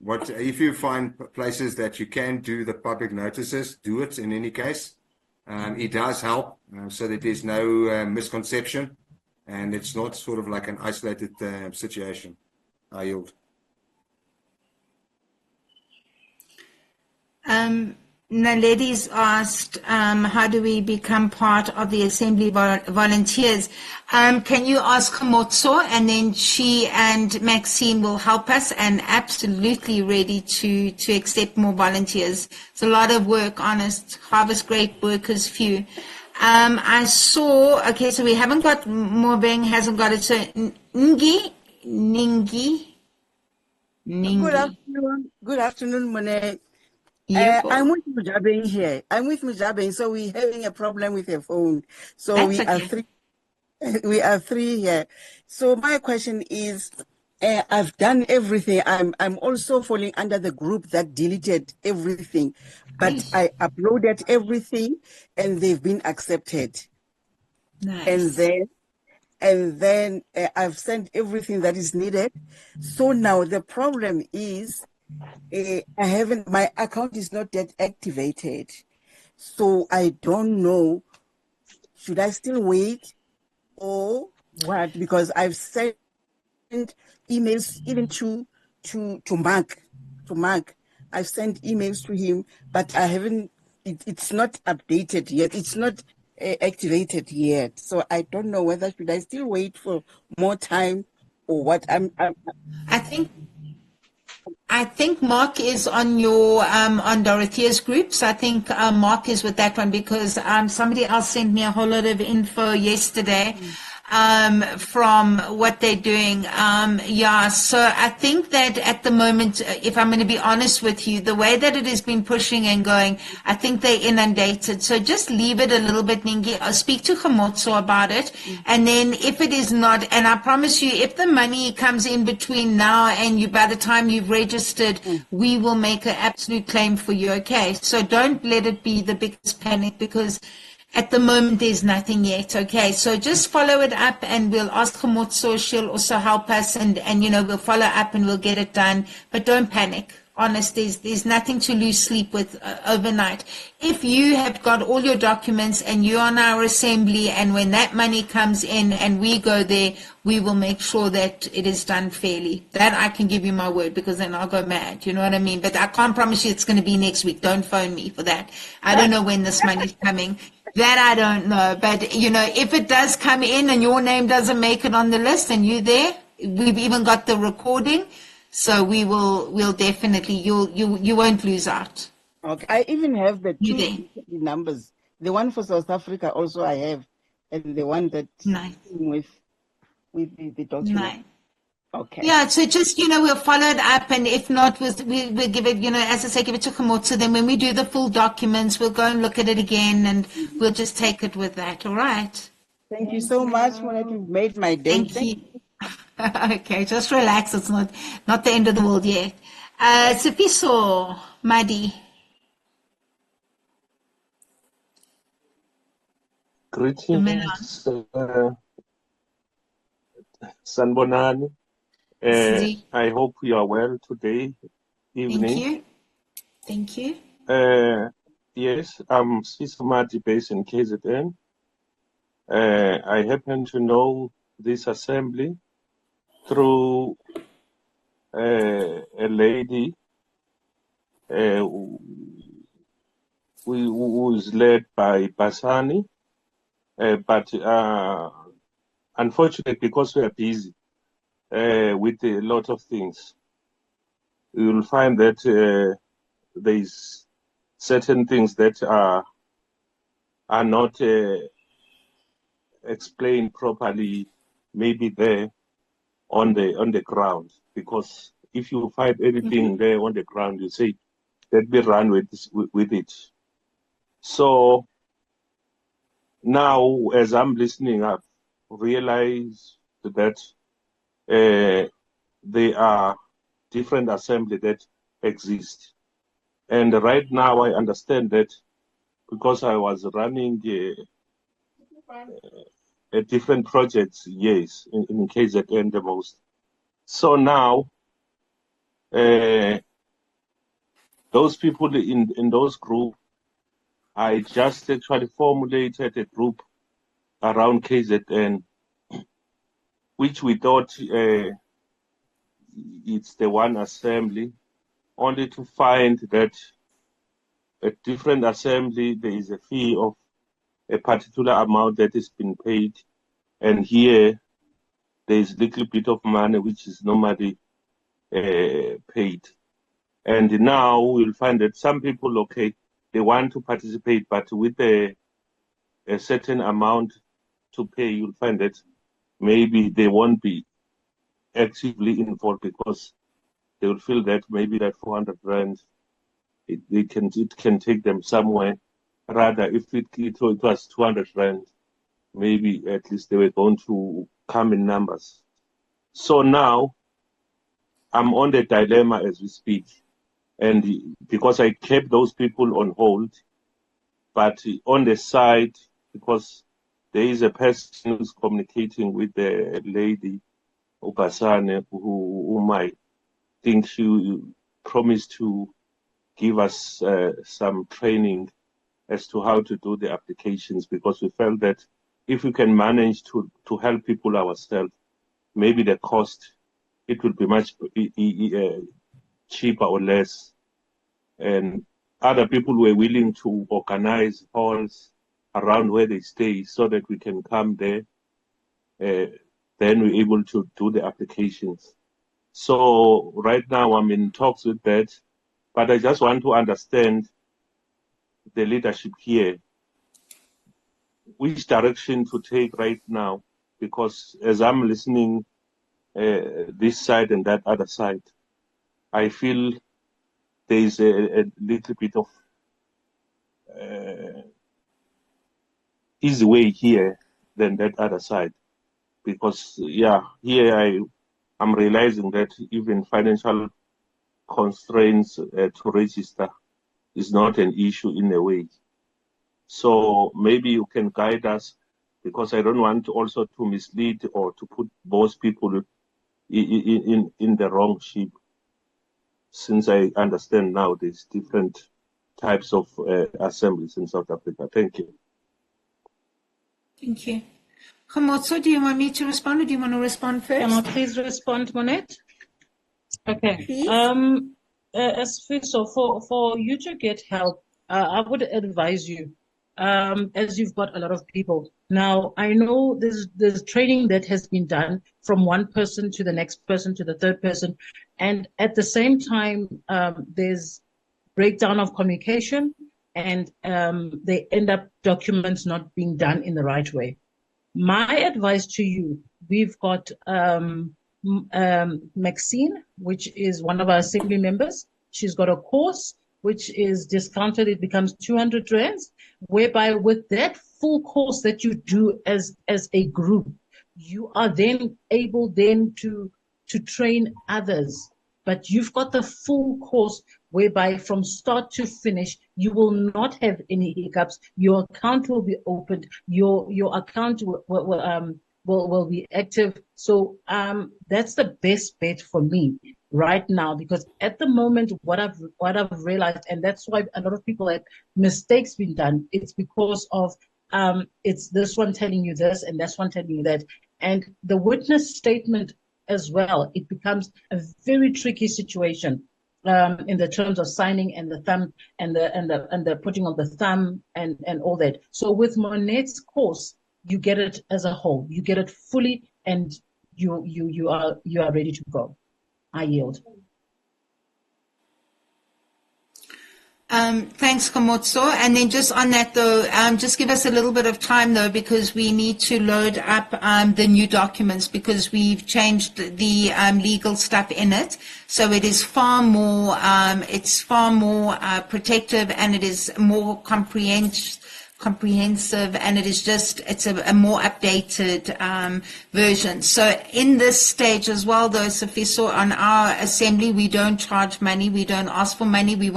if you find places that you can do the public notices, do it in any case. It does help so that there's no misconception and it's not sort of like an isolated situation. I yield. Naledi's asked, how do we become part of the Assembly volunteers? Can you ask Khomotso, and then she and Maxine will help us, and absolutely ready to accept more volunteers. It's a lot of work, honest. Harvest great workers few. I saw, okay, so we haven't got, Mobeng hasn't got it, so Ningi. Good afternoon, Monet. I'm with Mujabeng here. I'm with Mujabeng, so we're having a problem with her phone. So That's we okay. are three. We are three here. So my question is, I've done everything. I'm also falling under the group that deleted everything, but I uploaded everything, and they've been accepted. Nice. And then I've sent everything that is needed. So now the problem is, my account is not yet activated. So I don't know, should I still wait or what? Because I've sent emails even to Mark. I've sent emails to him, but I haven't, it's not updated yet. It's not activated yet. So I don't know whether should I still wait for more time or what. I think Mark is on your on Dorothea's group. So I think Mark is with that one, because somebody else sent me a whole lot of info yesterday from what they're doing. Yeah, so I think that at the moment, if I'm going to be honest with you, the way that it has been pushing and going, I think they're inundated. So just leave it a little bit, Ningi. I'll speak to Khomotso about it. And then if it is not, and I promise you, if the money comes in between now and you, by the time you've registered, we will make an absolute claim for you, okay? So don't let it be the biggest panic, because at the moment, there's nothing yet, okay? So just follow it up, and we'll ask Khomotso. She'll also help us, and we'll follow up and we'll get it done. But don't panic. Honest, there's nothing to lose sleep with overnight. If you have got all your documents and you're on our assembly, and when that money comes in and we go there, we will make sure that it is done fairly. That I can give you my word, because then I'll go mad. You know what I mean? But I can't promise you it's going to be next week. Don't phone me for that. I don't know when this money's coming. That I don't know. But, if it does come in and your name doesn't make it on the list and you're there, we've even got the recording. So we'll definitely, you won't lose out. Okay. I even have the two numbers. The one for South Africa also I have, and the one that with the document. Nice. Okay. Yeah, so just, we'll follow it up, and if not, we'll give it, as I say, give it to Khomotso. Then when we do the full documents, we'll go and look at it again, and we'll just take it with that, all right? Thank you so much, Monet. You've made my day. Thank you. Okay, just relax. It's not the end of the world yet. Sifiso Madi. Greetings, Sanbonani. I hope you are well today evening. Thank you. Yes, I'm Sisomati based in KZN. I happen to know this assembly through a lady who is led by Basani, but unfortunately, because we are busy with a lot of things, you will find that there's certain things that are not explained properly, maybe there on the ground. Because if you find anything there on the ground, you say, let me run with it. So now, as I'm listening, I've realized that there are different assemblies that exist. And right now, I understand that because I was running a different projects, yes, in KZN the most. So now, those people in those groups, I just actually formulated a group around KZN, which we thought it's the one assembly, only to find that a different assembly, there is a fee of a particular amount that is being paid. And here, there is a little bit of money which is normally paid. And now we'll find that some people, okay, they want to participate, but with a certain amount to pay, you'll find that maybe they won't be actively involved because they will feel that maybe that 400 rand, it can take them somewhere. Rather, if it was 200 rand, maybe at least they were going to come in numbers. So now I'm on the dilemma as we speak. And because I kept those people on hold, but on the side, because there is a person who's communicating with the lady, Upasane, whom I think she promised to give us some training as to how to do the applications, because we felt that if we can manage to help people ourselves, maybe the cost, it will be much cheaper or less. And other people were willing to organize halls around where they stay so that we can come there. Then we're able to do the applications. So right now I'm in talks with that, but I just want to understand the leadership here, which direction to take right now, because as I'm listening this side and that other side, I feel there is a little bit of easy way here than that other side. Because, yeah, here I'm realizing that even financial constraints to register is not an issue in a way. So maybe you can guide us, because I don't want also to mislead or to put most people in the wrong ship, since I understand now there's different types of assemblies in South Africa. Thank you. Thank you. Khamotso, do you want me to respond, or do you want to respond first? Can I please respond, Monette? Okay. Please. As so for you to get help, I would advise you, as you've got a lot of people. Now, I know there's training that has been done from one person to the next person to the third person. And at the same time, there's breakdown of communication, and they end up documents not being done in the right way. My advice to you, we've got Maxine, which is one of our assembly members. She's got a course which is discounted. It becomes 200 rands, whereby with that full course that you do as a group, you are then able to train others. But you've got the full course whereby from start to finish, you will not have any hiccups. Your account will be opened. Your account will be active. So that's the best bet for me right now, because at the moment, what I've realized, and that's why a lot of people have mistakes been done. It's because of it's this one telling you this and this one telling you that, and the witness statement as well. It becomes a very tricky situation in the terms of signing and the thumb and the putting of the thumb and all that. So with Monette's course, you get it as a whole. You get it fully, and you are ready to go. I yield. Thanks, Komotso. And then just on that though, just give us a little bit of time though, because we need to load up the new documents because we've changed the legal stuff in it. So it is far more, protective, and it is more comprehensive, and it is just, it's a more updated version. So in this stage as well though, Sifiso, on our assembly, we don't charge money, we don't ask for money, we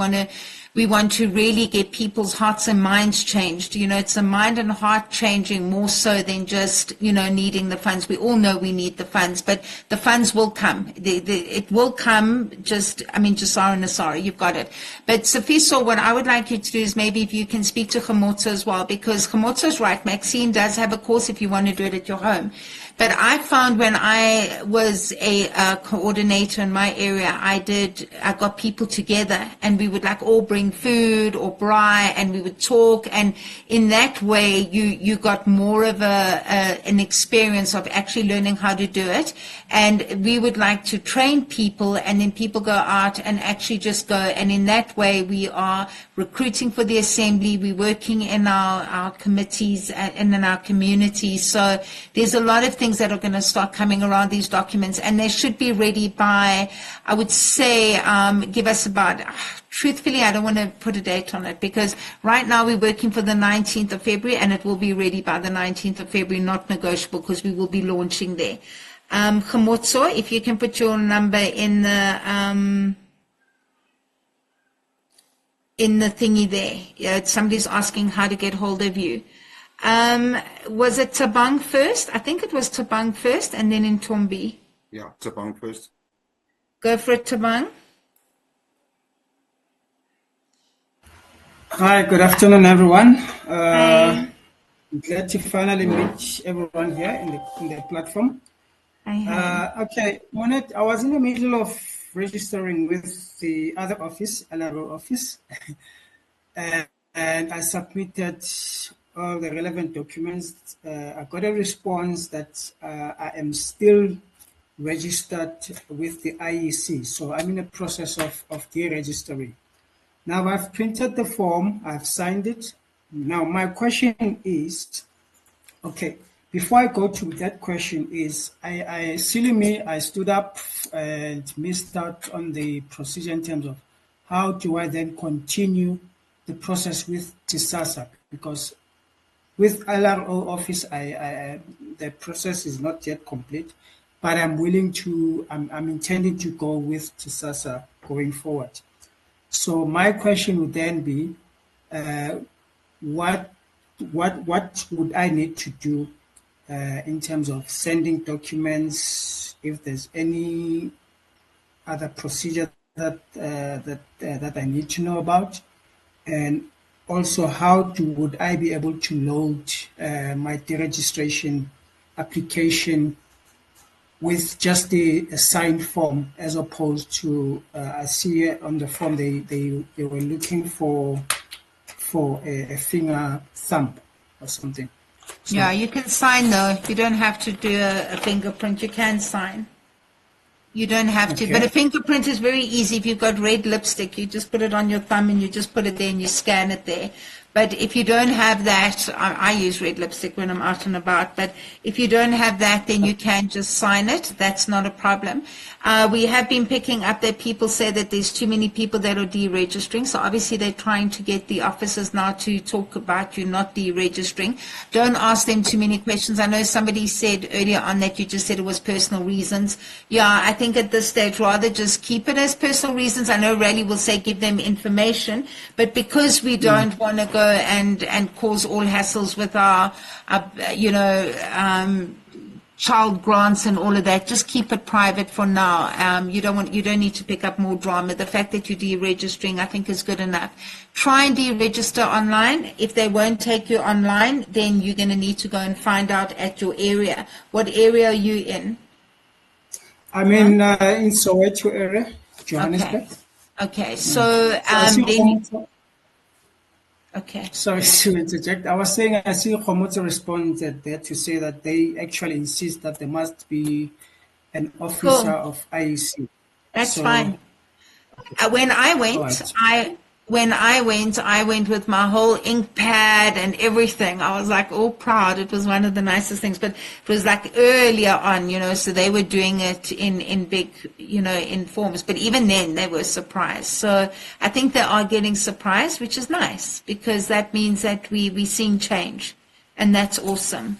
want to really get people's hearts and minds changed. You know, it's a mind and heart changing more so than just, you know, needing the funds. We all know we need the funds, but the funds will come. It will come. Jasara and Nasara, you've got it. But Sifiso, what I would like you to do is maybe if you can speak to Khomotso as well, because Khomotso's right. Maxine does have a course if you want to do it at your home. But I found when I was a coordinator in my area, I got people together and we would like all bring food or braai and we would talk. And in that way, you got more of an experience of actually learning how to do it. And we would like to train people, and then people go out and actually just go. And in that way, we are recruiting for the assembly. We're working in our committees and in our communities. So there's a lot of things that are going to start coming around these documents, and they should be ready by, I would say, give us about, truthfully, I don't want to put a date on it because right now we're working for the 19th of February and it will be ready by the 19th of February, not negotiable because we will be launching there. Khomotso, if you can put your number in the thingy there. Yeah, somebody's asking how to get hold of you. Was it Tabang first? I think it was Tabang first and then in Tombi. Yeah, Tabang first. Go for it, Tabang. Hi, good afternoon, everyone. Hi. Glad to finally meet everyone here in the platform. Okay, I was in the middle of registering with the other office, LRO office, and I submitted all the relevant documents. I got a response that I am still registered with the IEC, so I'm in the process of deregistering. Now I've printed the form, I've signed it. Now my question is, okay, before I go to that question is, silly me, I stood up and missed out on the procedure in terms of how do I then continue the process with TSASA, because with LRO office, the process is not yet complete, but I'm intending to go with TSASA going forward. So my question would then be, what would I need to do in terms of sending documents? If there's any other procedure that I need to know about, and also how would I be able to load my deregistration application with just a signed form, as opposed to I see on the form they were looking for a finger thumb or something. So, yeah, you can sign though. You don't have to do a fingerprint. You can sign. You don't have to, but a fingerprint is very easy. If you've got red lipstick, you just put it on your thumb and you just put it there and you scan it there. But if you don't have that, I use red lipstick when I'm out and about, but if you don't have that, then you can just sign it. That's not a problem. We have been picking up that people say that there's too many people that are deregistering. So obviously they're trying to get the officers now to talk about you not deregistering. Don't ask them too many questions. I know somebody said earlier on that you just said it was personal reasons. Yeah, I think at this stage, rather just keep it as personal reasons. I know Raleigh will say give them information, but because we don't want to go and cause all hassles with our child grants and all of that, just keep it private for now. You don't need to pick up more drama. The fact that you're deregistering, I think, is good enough. Try and deregister online. If they won't take you online, then you're going to need to go and find out at your area. What area are you in? I'm in Soweto area, Johannesburg. Okay. So then. Okay. Sorry to interject. I was saying I see Khomotso responded there to say that they actually insist that there must be an officer of IEC. That's fine. When I went, when I went with my whole ink pad and everything. I was like all proud. It was one of the nicest things, but it was like earlier on, so they were doing it in big, in forms. But even then they were surprised. So I think they are getting surprised, which is nice because that means that we're seeing change, and that's awesome.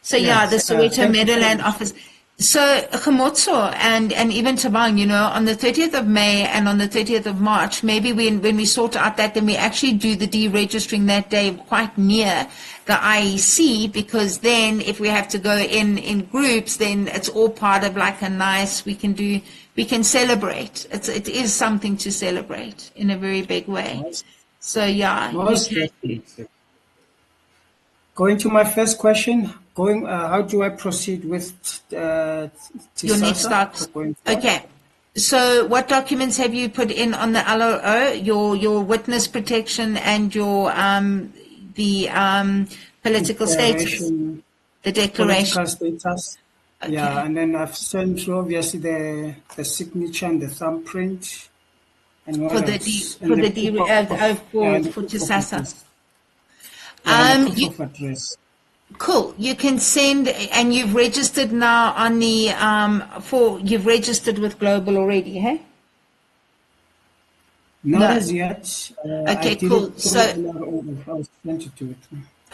So yeah, the Soweto thank you so Meadowland much. office. So Gemotso and even Tabang, on the 30th of May and on the 30th of March, maybe when we sort out that, then we actually do the deregistering that day quite near the IEC, because then if we have to go in groups, then it's all part of like a nice, we can celebrate. It is something to celebrate in a very big way. So yeah, you Most can. definitely. Going to my first question, how do I proceed with Your next TSASA docs. going forward? Okay. So what documents have you put in on the LOO? Your witness protection and your political status, Declaration, the declaration. political status. Yeah, Okay. and then I've sent you obviously the signature and the thumbprint, and what For the else? And the proof and the for proof of TSASA. address. Yeah, and the proof You, of address. cool. You can send, and you've registered now on the you've registered with Global already, hey? Not No. as yet. I Okay, did cool. it through So another order. I was sent it to it.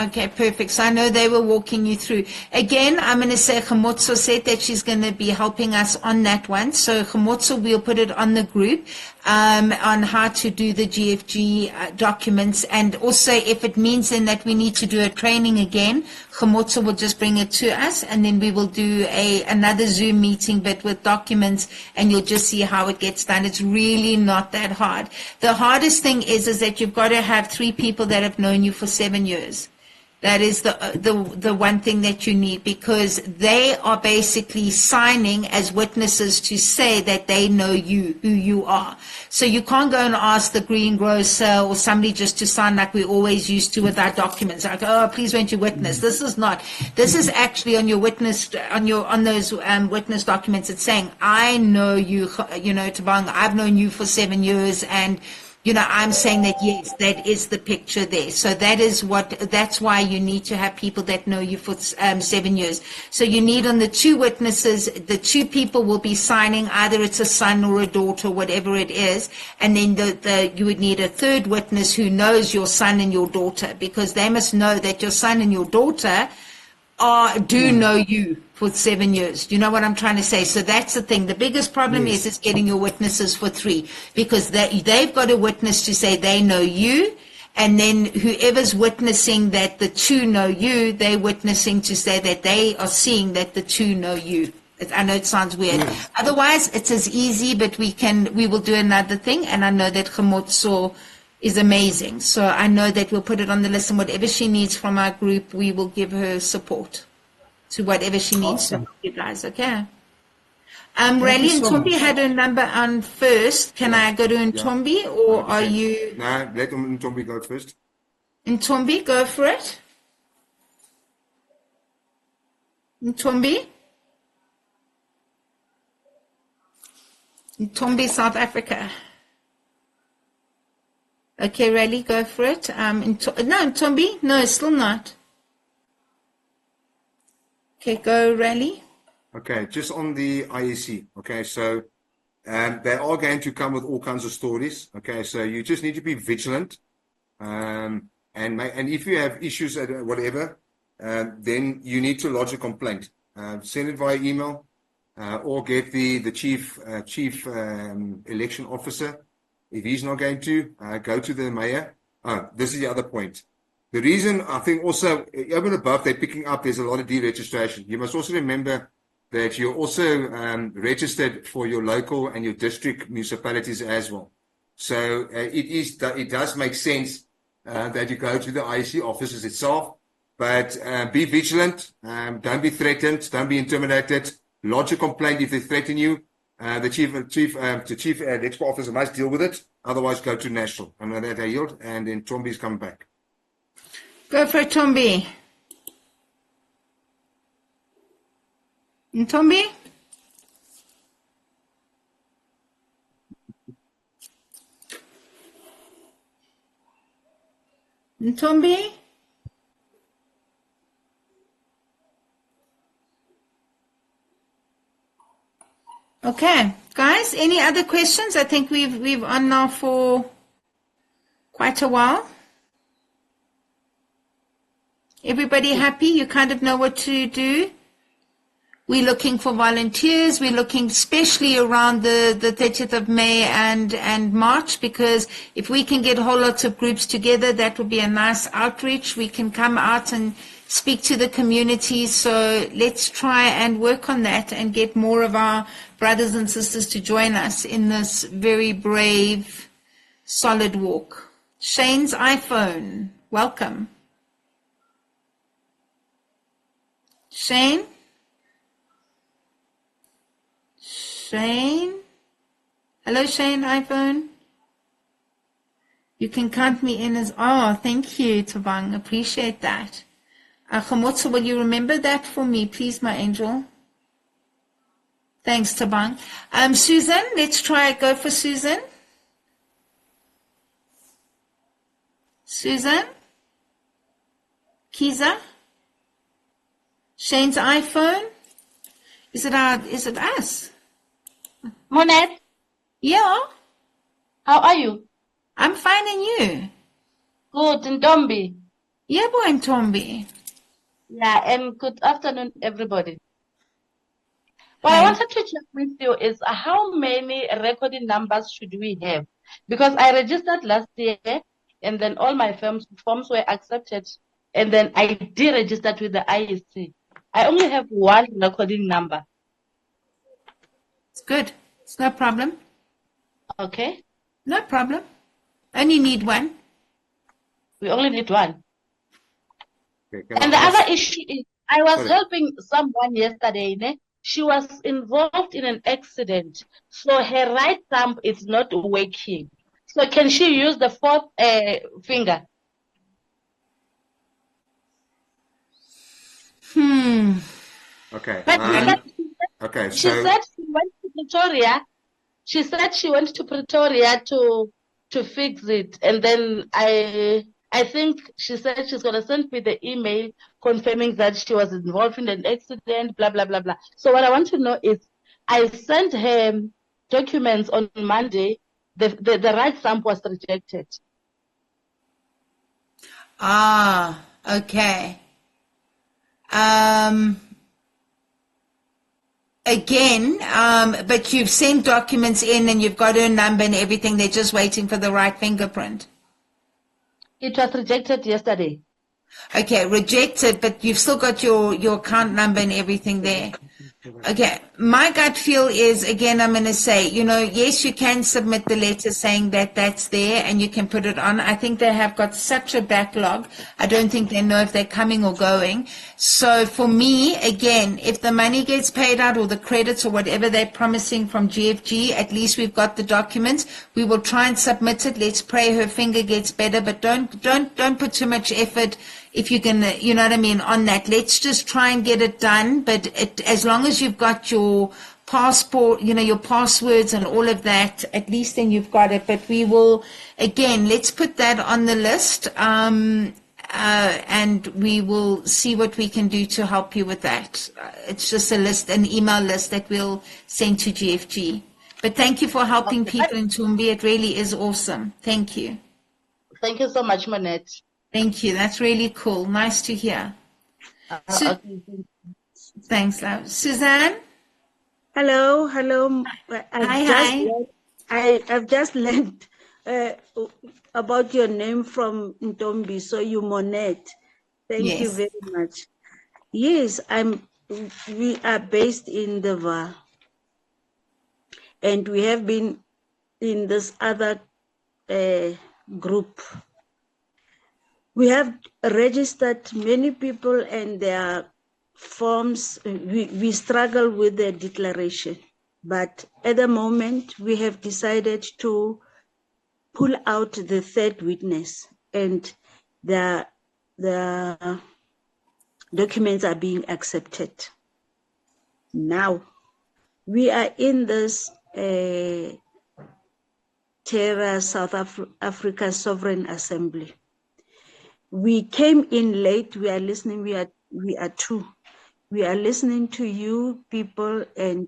okay, perfect. So I know they were walking you through. Again, I'm going to say Khomotso said that she's going to be helping us on that one. So Khomotso, we'll put it on the group on how to do the GFG documents. And also, if it means then that we need to do a training again, Khomotso will just bring it to us, and then we will do another Zoom meeting, but with documents, and you'll just see how it gets done. It's really not that hard. The hardest thing is that you've got to have 3 people that have known you for 7 years. That is the one thing that you need, because they are basically signing as witnesses to say that they know you, who you are. So you can't go and ask the greengrocer or somebody just to sign like we always used to with our documents. Like, oh, please won't you witness? This is not. This is actually on your witness, on those witness documents. It's saying, I know you, Tabang, I've known you for 7 years, and I'm saying that, yes, that is the picture there. So that's why you need to have people that know you for 7 years. So you need on the 2 witnesses, the 2 people will be signing, either it's a son or a daughter, whatever it is. And then you would need a 3rd witness who knows your son and your daughter, because they must know that your son and your daughter do know you for 7 years. Do you know what I'm trying to say? So that's the thing. The biggest problem is getting your witnesses for 3, because they've got a witness to say they know you, and then whoever's witnessing that the 2 know you, they're witnessing to say that they are seeing that the 2 know you. I know it sounds weird. Otherwise, it's as easy, but we will do another thing, and I know that Khomotso is amazing. So I know that we'll put it on the list, and whatever she needs from our group, we will give her support to whatever she needs to Awesome. help you guys, okay? Thank you Rally and so Tombi much. had her number on first. Can I go to Ntombi, or are you... No, let Ntombi go first. Ntombi, go for it. Ntombi? Ntombi, South Africa. Okay, Rally, go for it. No, Ntombi? No, still not. Okay, go, Rally. Okay, just on the IEC. Okay, so they are going to come with all kinds of stories. Okay, so you just need to be vigilant. And if you have issues at whatever, then you need to lodge a complaint. Send it via email, or get the chief election officer. If he's not going to, go to the mayor. This is the other point. The reason I think also, even above they're picking up, there's a lot of deregistration. You must also remember that you're also registered for your local and your district municipalities as well. So it does make sense that you go to the IEC offices itself, but be vigilant. Don't be threatened. Don't be intimidated. Lodge a complaint if they threaten you. The chief expo officer must deal with it. Otherwise, go to national. And that I yield, and then Tombi's coming back. Go for it, Tombi. Ntombi? Ntombi? Okay, guys, any other questions? I think we've on now for quite a while. Everybody happy? You kind of know what to do? We're looking for volunteers. We're looking especially around the 30th of May and March, because if we can get whole lots of groups together, that would be a nice outreach. We can come out and speak to the community. So let's try and work on that and get more of our brothers and sisters to join us in this very brave, solid walk. Shane's iPhone, welcome. Shane? Shane? Hello, Shane, iPhone. You can count me in as, oh, thank you, Tabang. Appreciate that. Khomotso, will you remember that for me, please, my angel? Thanks, Tabang. Susan, let's try, go for Susan. Susan? Kiza? Shane's iPhone? Is it us? Monette? Yeah? How are you? I'm fine, and you? Good, Ntombi. Yeah, boy, Ntombi. Yeah, and good afternoon, everybody. What I wanted to check with you is how many recording numbers should we have? Because I registered last year, and then all my forms were accepted, and then I deregistered with the IEC. I only have one recording number. It's good. It's no problem. Okay. No problem. Only need one. We only need one. Okay, And the other issue is, I was helping someone yesterday. She was involved in an accident, so her right thumb is not working. So can she use the fourth finger? Okay. But Okay. she said she went to Pretoria. She said she went to Pretoria to fix it, and then I think she said she's gonna send me the email confirming that she was involved in an accident, blah blah blah blah. So what I want to know is, I sent her documents on Monday. The right thumb was rejected. Ah, okay. Again, but you've sent documents in and you've got her number and everything. They're just waiting for the right fingerprint. It was rejected yesterday. Okay, rejected, but you've still got your account number and everything there. Okay, my gut feel is, again, I'm going to say, yes, you can submit the letter saying that that's there and you can put it on. I think they have got such a backlog. I don't think they know if they're coming or going. So for me, again, if the money gets paid out or the credits or whatever they're promising from GFG, at least we've got the documents. We will try and submit it. Let's pray her finger gets better, but don't put too much effort if you can, you know what I mean, on that. Let's just try and get it done. But as long as you've got your passport, your passwords and all of that, at least then you've got it. But we will, again, let's put that on the list. And we will see what we can do to help you with that. It's just a list, an email list that we'll send to GFG. But thank you for helping people in Tumbi. It really is awesome. Thank you. Thank you so much, Monette. Thank you. That's really cool. Nice to hear. Thanks, love. Suzanne? Hello. Hi. I've just learned about your name from Ntombi, so you Monette. Thank you very much. Yes, we are based in the VAR, and we have been in this other group. We have registered many people and their forms. We struggle with the declaration, but at the moment we have decided to pull out the third witness, and the documents are being accepted. Now we are in this Terra South Africa Sovereign Assembly. we came in late. We are listening. We are two. We are listening to you people, and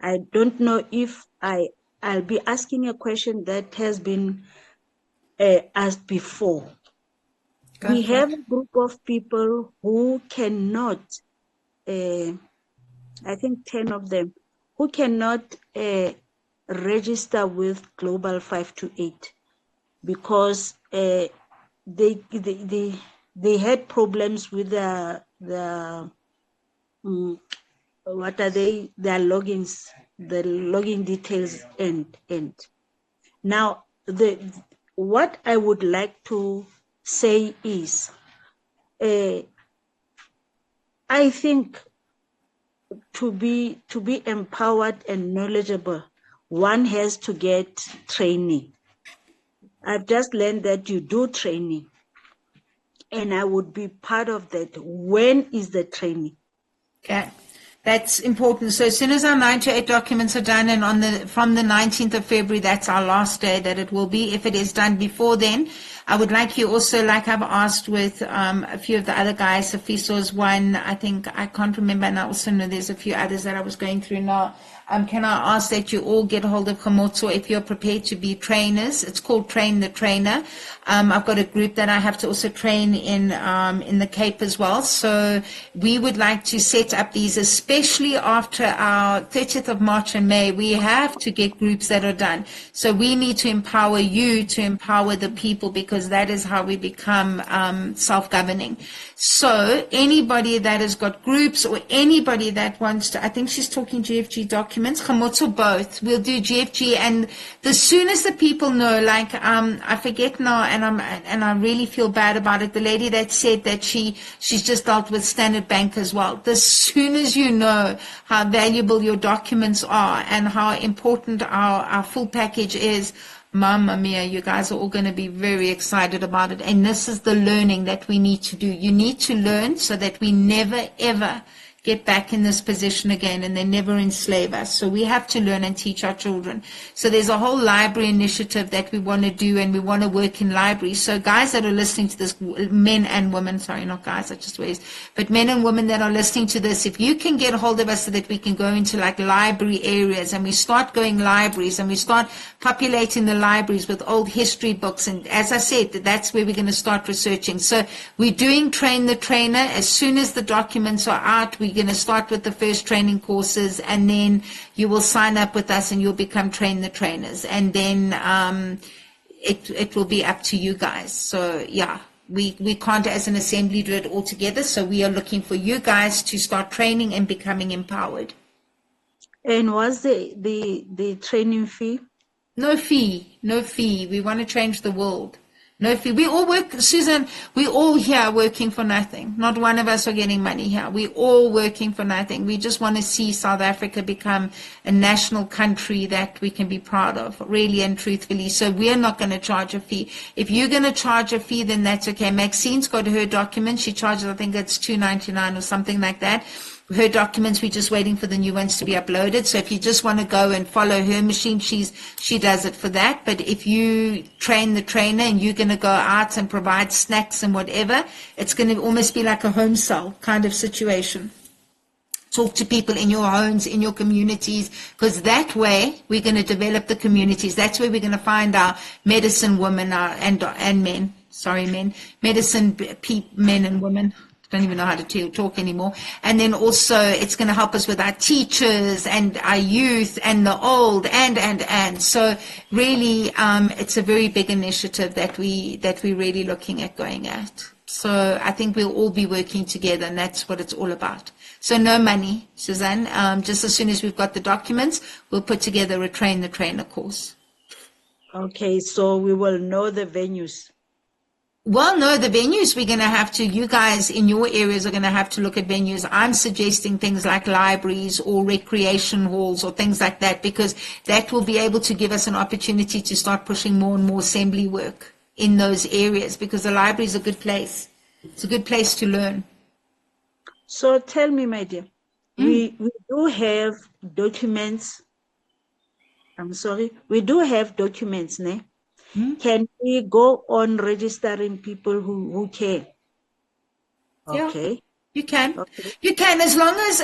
I don't know if I'll be asking a question that has been asked before. We have a group of people who cannot, I think 10 of them, who cannot register with Global 528 because they had problems with what are they, their logins, the login details, and now what I would like to say is, I think to be empowered and knowledgeable, one has to get training. I've just learned that you do training, and I would be part of that. When is the training? Okay. That's important. So as soon as our 9 to 8 documents are done, and from the 19th of February, that's our last day that it will be. If it is done before then, I would like you also, like I've asked with a few of the other guys, Safiso's one, I think, I can't remember, and I also know there's a few others that I was going through now. Can I ask that you all get hold of Khomotso if you're prepared to be trainers? It's called Train the Trainer. I've got a group that I have to also train in the Cape as well. So we would like to set up these, especially after our 30th of March and May. We have to get groups that are done. So we need to empower you to empower the people, because that is how we become self-governing. So anybody that has got groups, or anybody that wants to, I think she's talking GFG documents, Khomotso both, we'll do GFG, and the soonest the people know, like I forget now, and I really feel bad about it, the lady that said that she's just dealt with Standard Bank as well. The soon as you know how valuable your documents are and how important our full package is, Mamma mia, you guys are all going to be very excited about it. And this is the learning that we need to do. You need to learn so that we never, ever get back in this position again, and they never enslave us. So we have to learn and teach our children. So there's a whole library initiative that we want to do, and we want to work in libraries. So guys that are listening to this, men and women, sorry, not guys, I just raised, but men and women that are listening to this, if you can get a hold of us so that we can go into like library areas, and we start going libraries, and we start populating the libraries with old history books. And as I said, that's where we're going to start researching. So we're doing Train the Trainer. As soon as the documents are out, we're going to start with the first training courses, and then you will sign up with us and you'll become Train the Trainers. And then it will be up to you guys. So yeah, we can't as an assembly do it all together. So we are looking for you guys to start training and becoming empowered. And what's the training fee? No fee, no fee. We want to change the world. No fee. We all work, Susan, we all here working for nothing. Not one of us are getting money here. We all working for nothing. We just want to see South Africa become a national country that we can be proud of, really and truthfully. So we're not going to charge a fee. If you're going to charge a fee, then that's okay. Maxine's got her documents. She charges, I think it's $2.99 or something like that. Her documents, we're just waiting for the new ones to be uploaded. So if you just want to go and follow her machine, she does it for that. But if you train the trainer and you're going to go out and provide snacks and whatever, it's going to almost be like a home cell kind of situation. Talk to people in your homes, in your communities, because that way we're going to develop the communities. That's where we're going to find our medicine women and men. Sorry, men. Medicine men and women. Don't even know how to talk anymore. And then also it's going to help us with our teachers and our youth and the old and. So really, it's a very big initiative that we're really looking at going at. So I think we'll all be working together, and that's what it's all about. So no money, Suzanne. Just as soon as we've got the documents, we'll put together a Train the Trainer course. Okay, so we will know the venues. Well, no, the venues we're going to have to, you guys in your areas are going to have to look at venues. I'm suggesting things like libraries or recreation halls or things like that, because that will be able to give us an opportunity to start pushing more and more assembly work in those areas, because the library is a good place. It's a good place to learn. So tell me, my dear, we do have documents. I'm sorry. We do have documents, ne? can we go on registering people who care? Yeah. Okay. You can. Okay. You can, as long as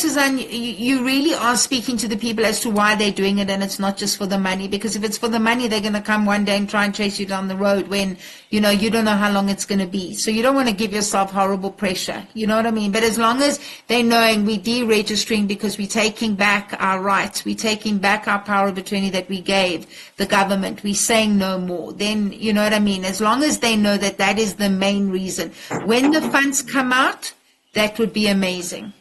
Suzanne, you really are speaking to the people as to why they're doing it, and it's not just for the money. Because if it's for the money, they're going to come one day and try and chase you down the road when, you don't know how long it's going to be. So you don't want to give yourself horrible pressure. You know what I mean? But as long as they're knowing we're deregistering because we're taking back our rights, we're taking back our power of attorney that we gave the government, we're saying no more, then, you know what I mean? As long as they know that that is the main reason. When the funds come out, that would be amazing.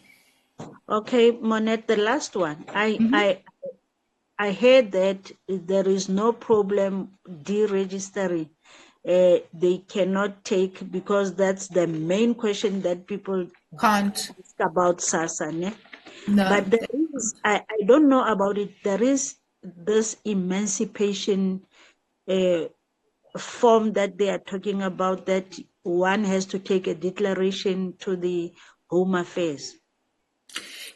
Okay, Monette, the last one. I heard that there is no problem deregistering. They cannot take, because that's the main question that people can't ask about SASA. Ne? No. But there is, I don't know about it. There is this emancipation form that they are talking about, that one has to take a declaration to the Home Affairs.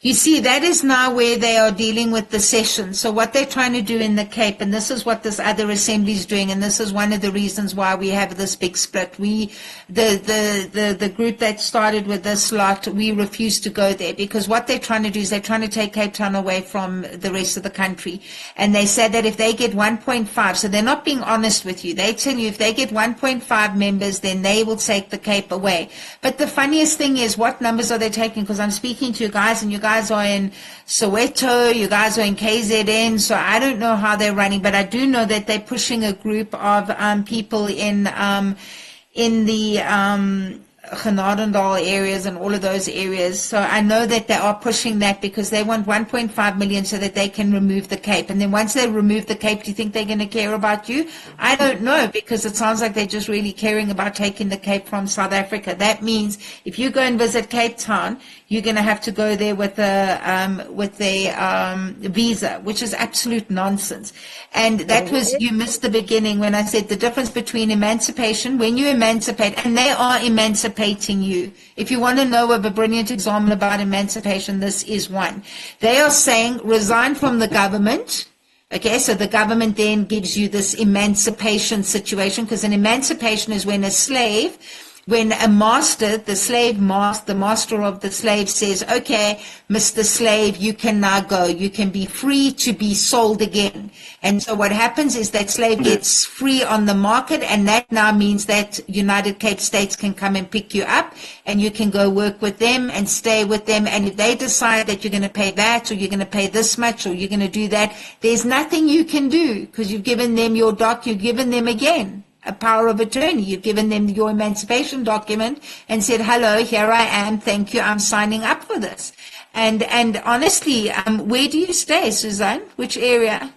You see, that is now where they are dealing with the session. So what they're trying to do in the Cape, and this is what this other assembly is doing, and this is one of the reasons why we have this big split. The group that started with this lot, we refuse to go there, because what they're trying to do is they're trying to take Cape Town away from the rest of the country. And they said that if they get 1.5, so they're not being honest with you. They tell you if they get 1.5 members, then they will take the Cape away. But the funniest thing is, what numbers are they taking? Because I'm speaking to you guys, and you guys are in Soweto, you guys are in KZN, so I don't know how they're running, but I do know that they're pushing a group of people in the Genadendal areas and all of those areas. So I know that they are pushing that because they want 1.5 million so that they can remove the Cape. And then once they remove the Cape, do you think they're going to care about you? I don't know, because it sounds like they're just really caring about taking the Cape from South Africa. That means if you go and visit Cape Town, you're going to have to go there with a visa, which is absolute nonsense. And that was, you missed the beginning when I said the difference between emancipation, when you emancipate, and they are emancipating you. If you want to know of a brilliant example about emancipation, this is one. They are saying resign from the government. Okay, so the government then gives you this emancipation situation, because an emancipation is when a slave, when a master, the master of the slave says, okay, Mr. Slave, you can now go. You can be free to be sold again. And so what happens is that slave gets free on the market, and that now means that United Cape States can come and pick you up, and you can go work with them and stay with them. And if they decide that you're going to pay that, or you're going to pay this much, or you're going to do that, there's nothing you can do, because you've given them your you've given them again a power of attorney. You've given them your emancipation document and said, hello, here I am, thank you, I'm signing up for this. And honestly, where do you stay, Suzanne? Which area?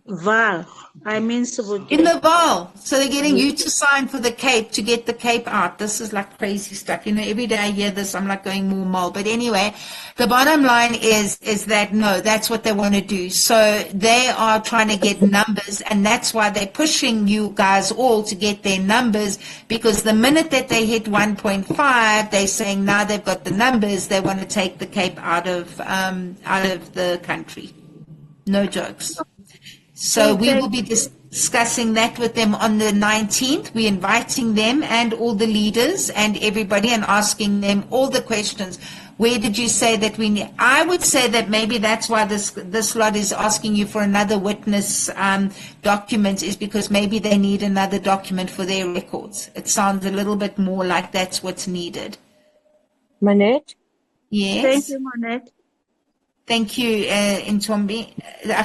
Val. I'm in Soweto. In the Val. So they're getting you to sign for the Cape, to get the Cape out. This is like crazy stuff. Every day I hear this, I'm like going more mole. But anyway, the bottom line is that no, that's what they want to do. So they are trying to get numbers, and that's why they're pushing you guys all to get their numbers, because the minute that they hit 1.5, they're saying now they've got the numbers, they want to take the Cape out of the country. No jokes. So we will be discussing that with them on the 19th. We're inviting them and all the leaders and everybody, and asking them all the questions. Where did you say that we need? I would say that maybe that's why this lot is asking you for another witness document, is because maybe they need another document for their records. It sounds a little bit more like that's what's needed. Manette? Yes. Thank you, Manette. Thank you, Ntombi.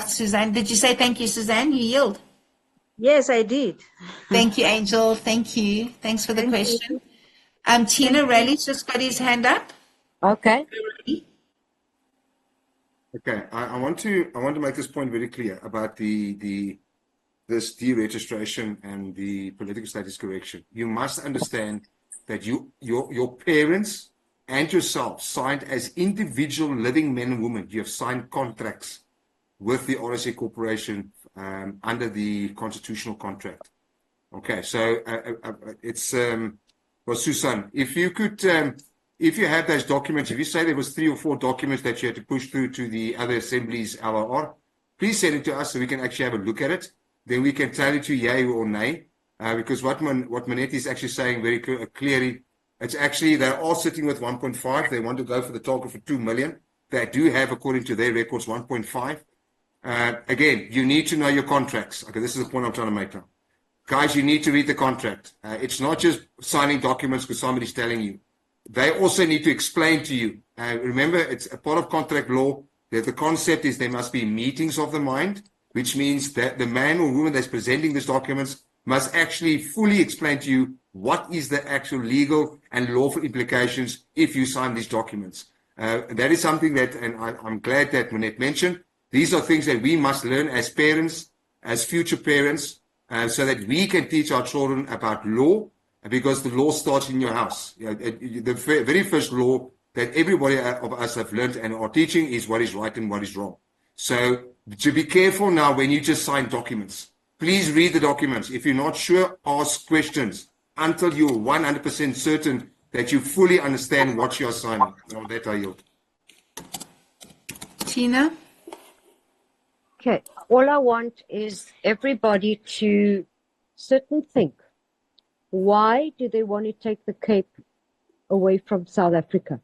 Suzanne, did you say thank you, Suzanne? You yield. Yes, I did. Thank you, Angel. Thank you. Thanks for the question. Tina Raleigh just got his hand up. Okay. Okay, I want to make this point very clear about this deregistration and the political status correction. You must understand that your parents and yourself signed as individual living men and women. You have signed contracts with the RSA Corporation under the constitutional contract. Okay, so it's well, Susan, if you could, if you have those documents, if you say there was 3 or 4 documents that you had to push through to the other assemblies LRR, please send it to us so we can actually have a look at it. then we can tell it to yay or nay. Because what Manette is actually saying very clearly, it's actually they're all sitting with 1.5. They want to go for the target for 2 million. They do have, according to their records, 1.5. Again, you need to know your contracts. Okay, this is the point I'm trying to make now. Guys, you need to read the contract. It's not just signing documents because somebody's telling you. They also need to explain to you. Remember, it's a part of contract law that the concept is there must be meetings of the mind, which means that the man or woman that's presenting these documents must actually fully explain to you what is the actual legal and lawful implications if you sign these documents. That is something that, and I'm glad that Manette mentioned, these are things that we must learn as parents, as future parents, so that we can teach our children about law, because the law starts in your house. The very first law that everybody of us have learned and are teaching is what is right and what is wrong. So to be careful now when you just sign documents. Please read the documents. If you're not sure, ask questions until you're 100% certain that you fully understand what you're signing. On that I yield. Tina? Okay, all I want is everybody to sit and think. Why do they want to take the Cape away from South Africa?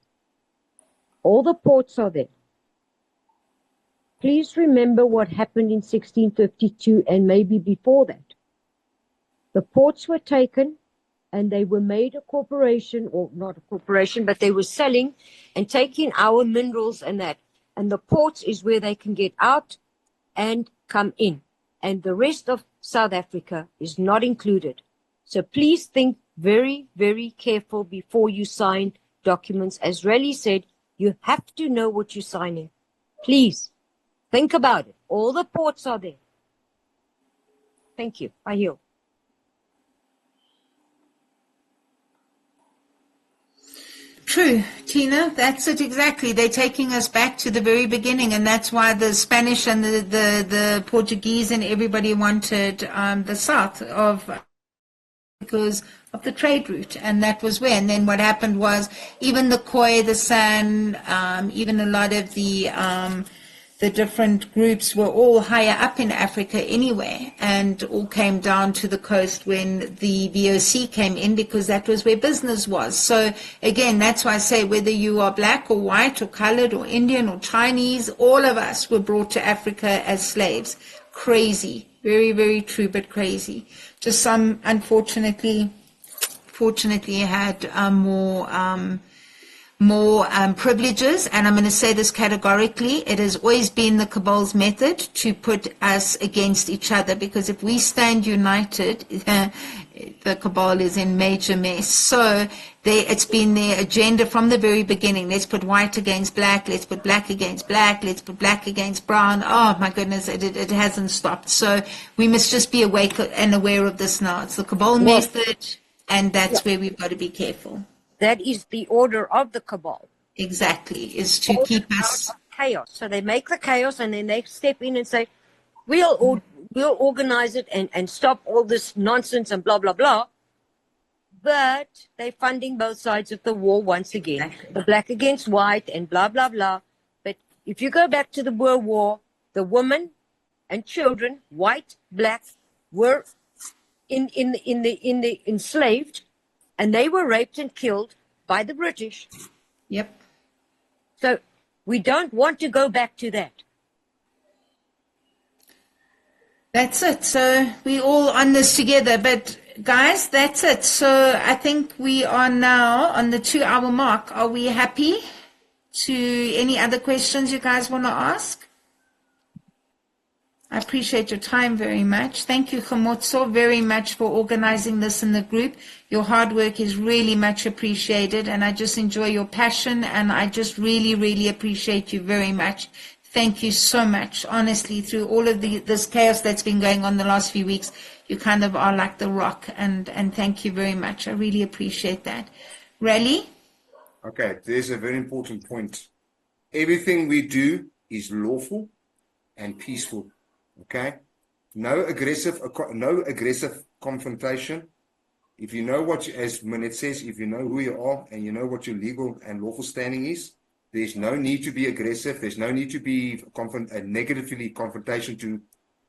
All the ports are there. Please remember what happened in 1652 and maybe before that. The ports were taken and they were made a corporation, or not a corporation, but they were selling and taking our minerals and that. And the ports is where they can get out and come in. And the rest of South Africa is not included. So please think very, very careful before you sign documents. As Relly said, you have to know what you're signing. Please think about it. All the ports are there. Thank you. I yield. True, Tina, that's it exactly. They're taking us back to the very beginning, and that's why the Spanish and the Portuguese and everybody wanted the south of, because of the trade route, and that was where. And then what happened was even the Khoi, the San, even a lot of the different groups were all higher up in Africa anyway, and all came down to the coast when the VOC came in, because that was where business was. So again, that's why I say whether you are black or white or colored or Indian or Chinese, all of us were brought to Africa as slaves. Crazy. Very, very true, but crazy. Just some, unfortunately, had more privileges, and I'm going to say this categorically, it has always been the cabal's method to put us against each other, because if we stand united, the cabal is in major mess. So it's been their agenda from the very beginning. Let's put white against black, let's put black against black, let's put black against brown. Oh my goodness, it hasn't stopped. So we must just be awake and aware of this now. It's the cabal method, and that's where we've got to be careful. That is the order of the cabal. Exactly, is to keep us chaos. So they make the chaos, and then they step in and say, we'll organize it and stop all this nonsense and blah, blah, blah. But they're funding both sides of the war once again. Exactly. The black against white and blah, blah, blah. But if you go back to the Boer War, the women and children, white, black, were in the enslaved, and they were raped and killed by the British. Yep. So we don't want to go back to that. That's it. So we all on this together. But guys, that's it. So I think we are now on the 2-hour mark. Are we happy? To any other questions you guys want to ask? I appreciate your time very much. Thank you, Khomotso, very much for organizing this in the group. Your hard work is really much appreciated, and I just enjoy your passion, and I just really, really appreciate you very much. Thank you so much. Honestly, through all of this chaos that's been going on the last few weeks, you kind of are like the rock, and thank you very much. I really appreciate that. Rally? Okay, there's a very important point. Everything we do is lawful and peaceful. Okay, no aggressive confrontation. If you know what, as Manette says, if you know who you are and you know what your legal and lawful standing is, there's no need to be aggressive. There's no need to be negatively confrontation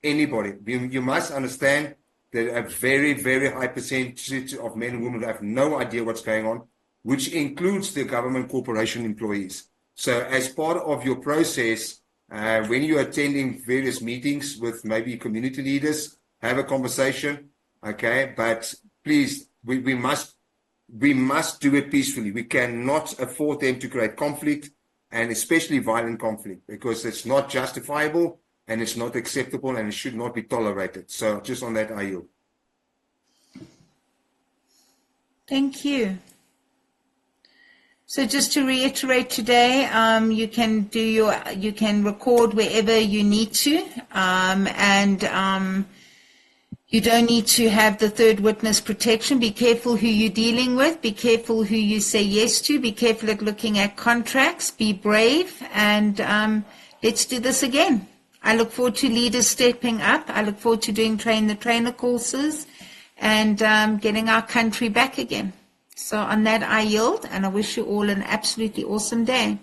anybody. You must understand that a very, very high percentage of men and women have no idea what's going on, which includes the government corporation employees. So as part of your process, when you're attending various meetings with maybe community leaders, have a conversation, okay? But please, we must do it peacefully. We cannot afford them to create conflict, and especially violent conflict, because it's not justifiable and it's not acceptable and it should not be tolerated. So just on that, I yield. Thank you. So just to reiterate today, you can record wherever you need to, and you don't need to have the third witness protection. Be careful who you're dealing with. Be careful who you say yes to. Be careful at looking at contracts. Be brave, and let's do this again. I look forward to leaders stepping up. I look forward to doing train-the-trainer courses and getting our country back again. So on that, I yield, and I wish you all an absolutely awesome day.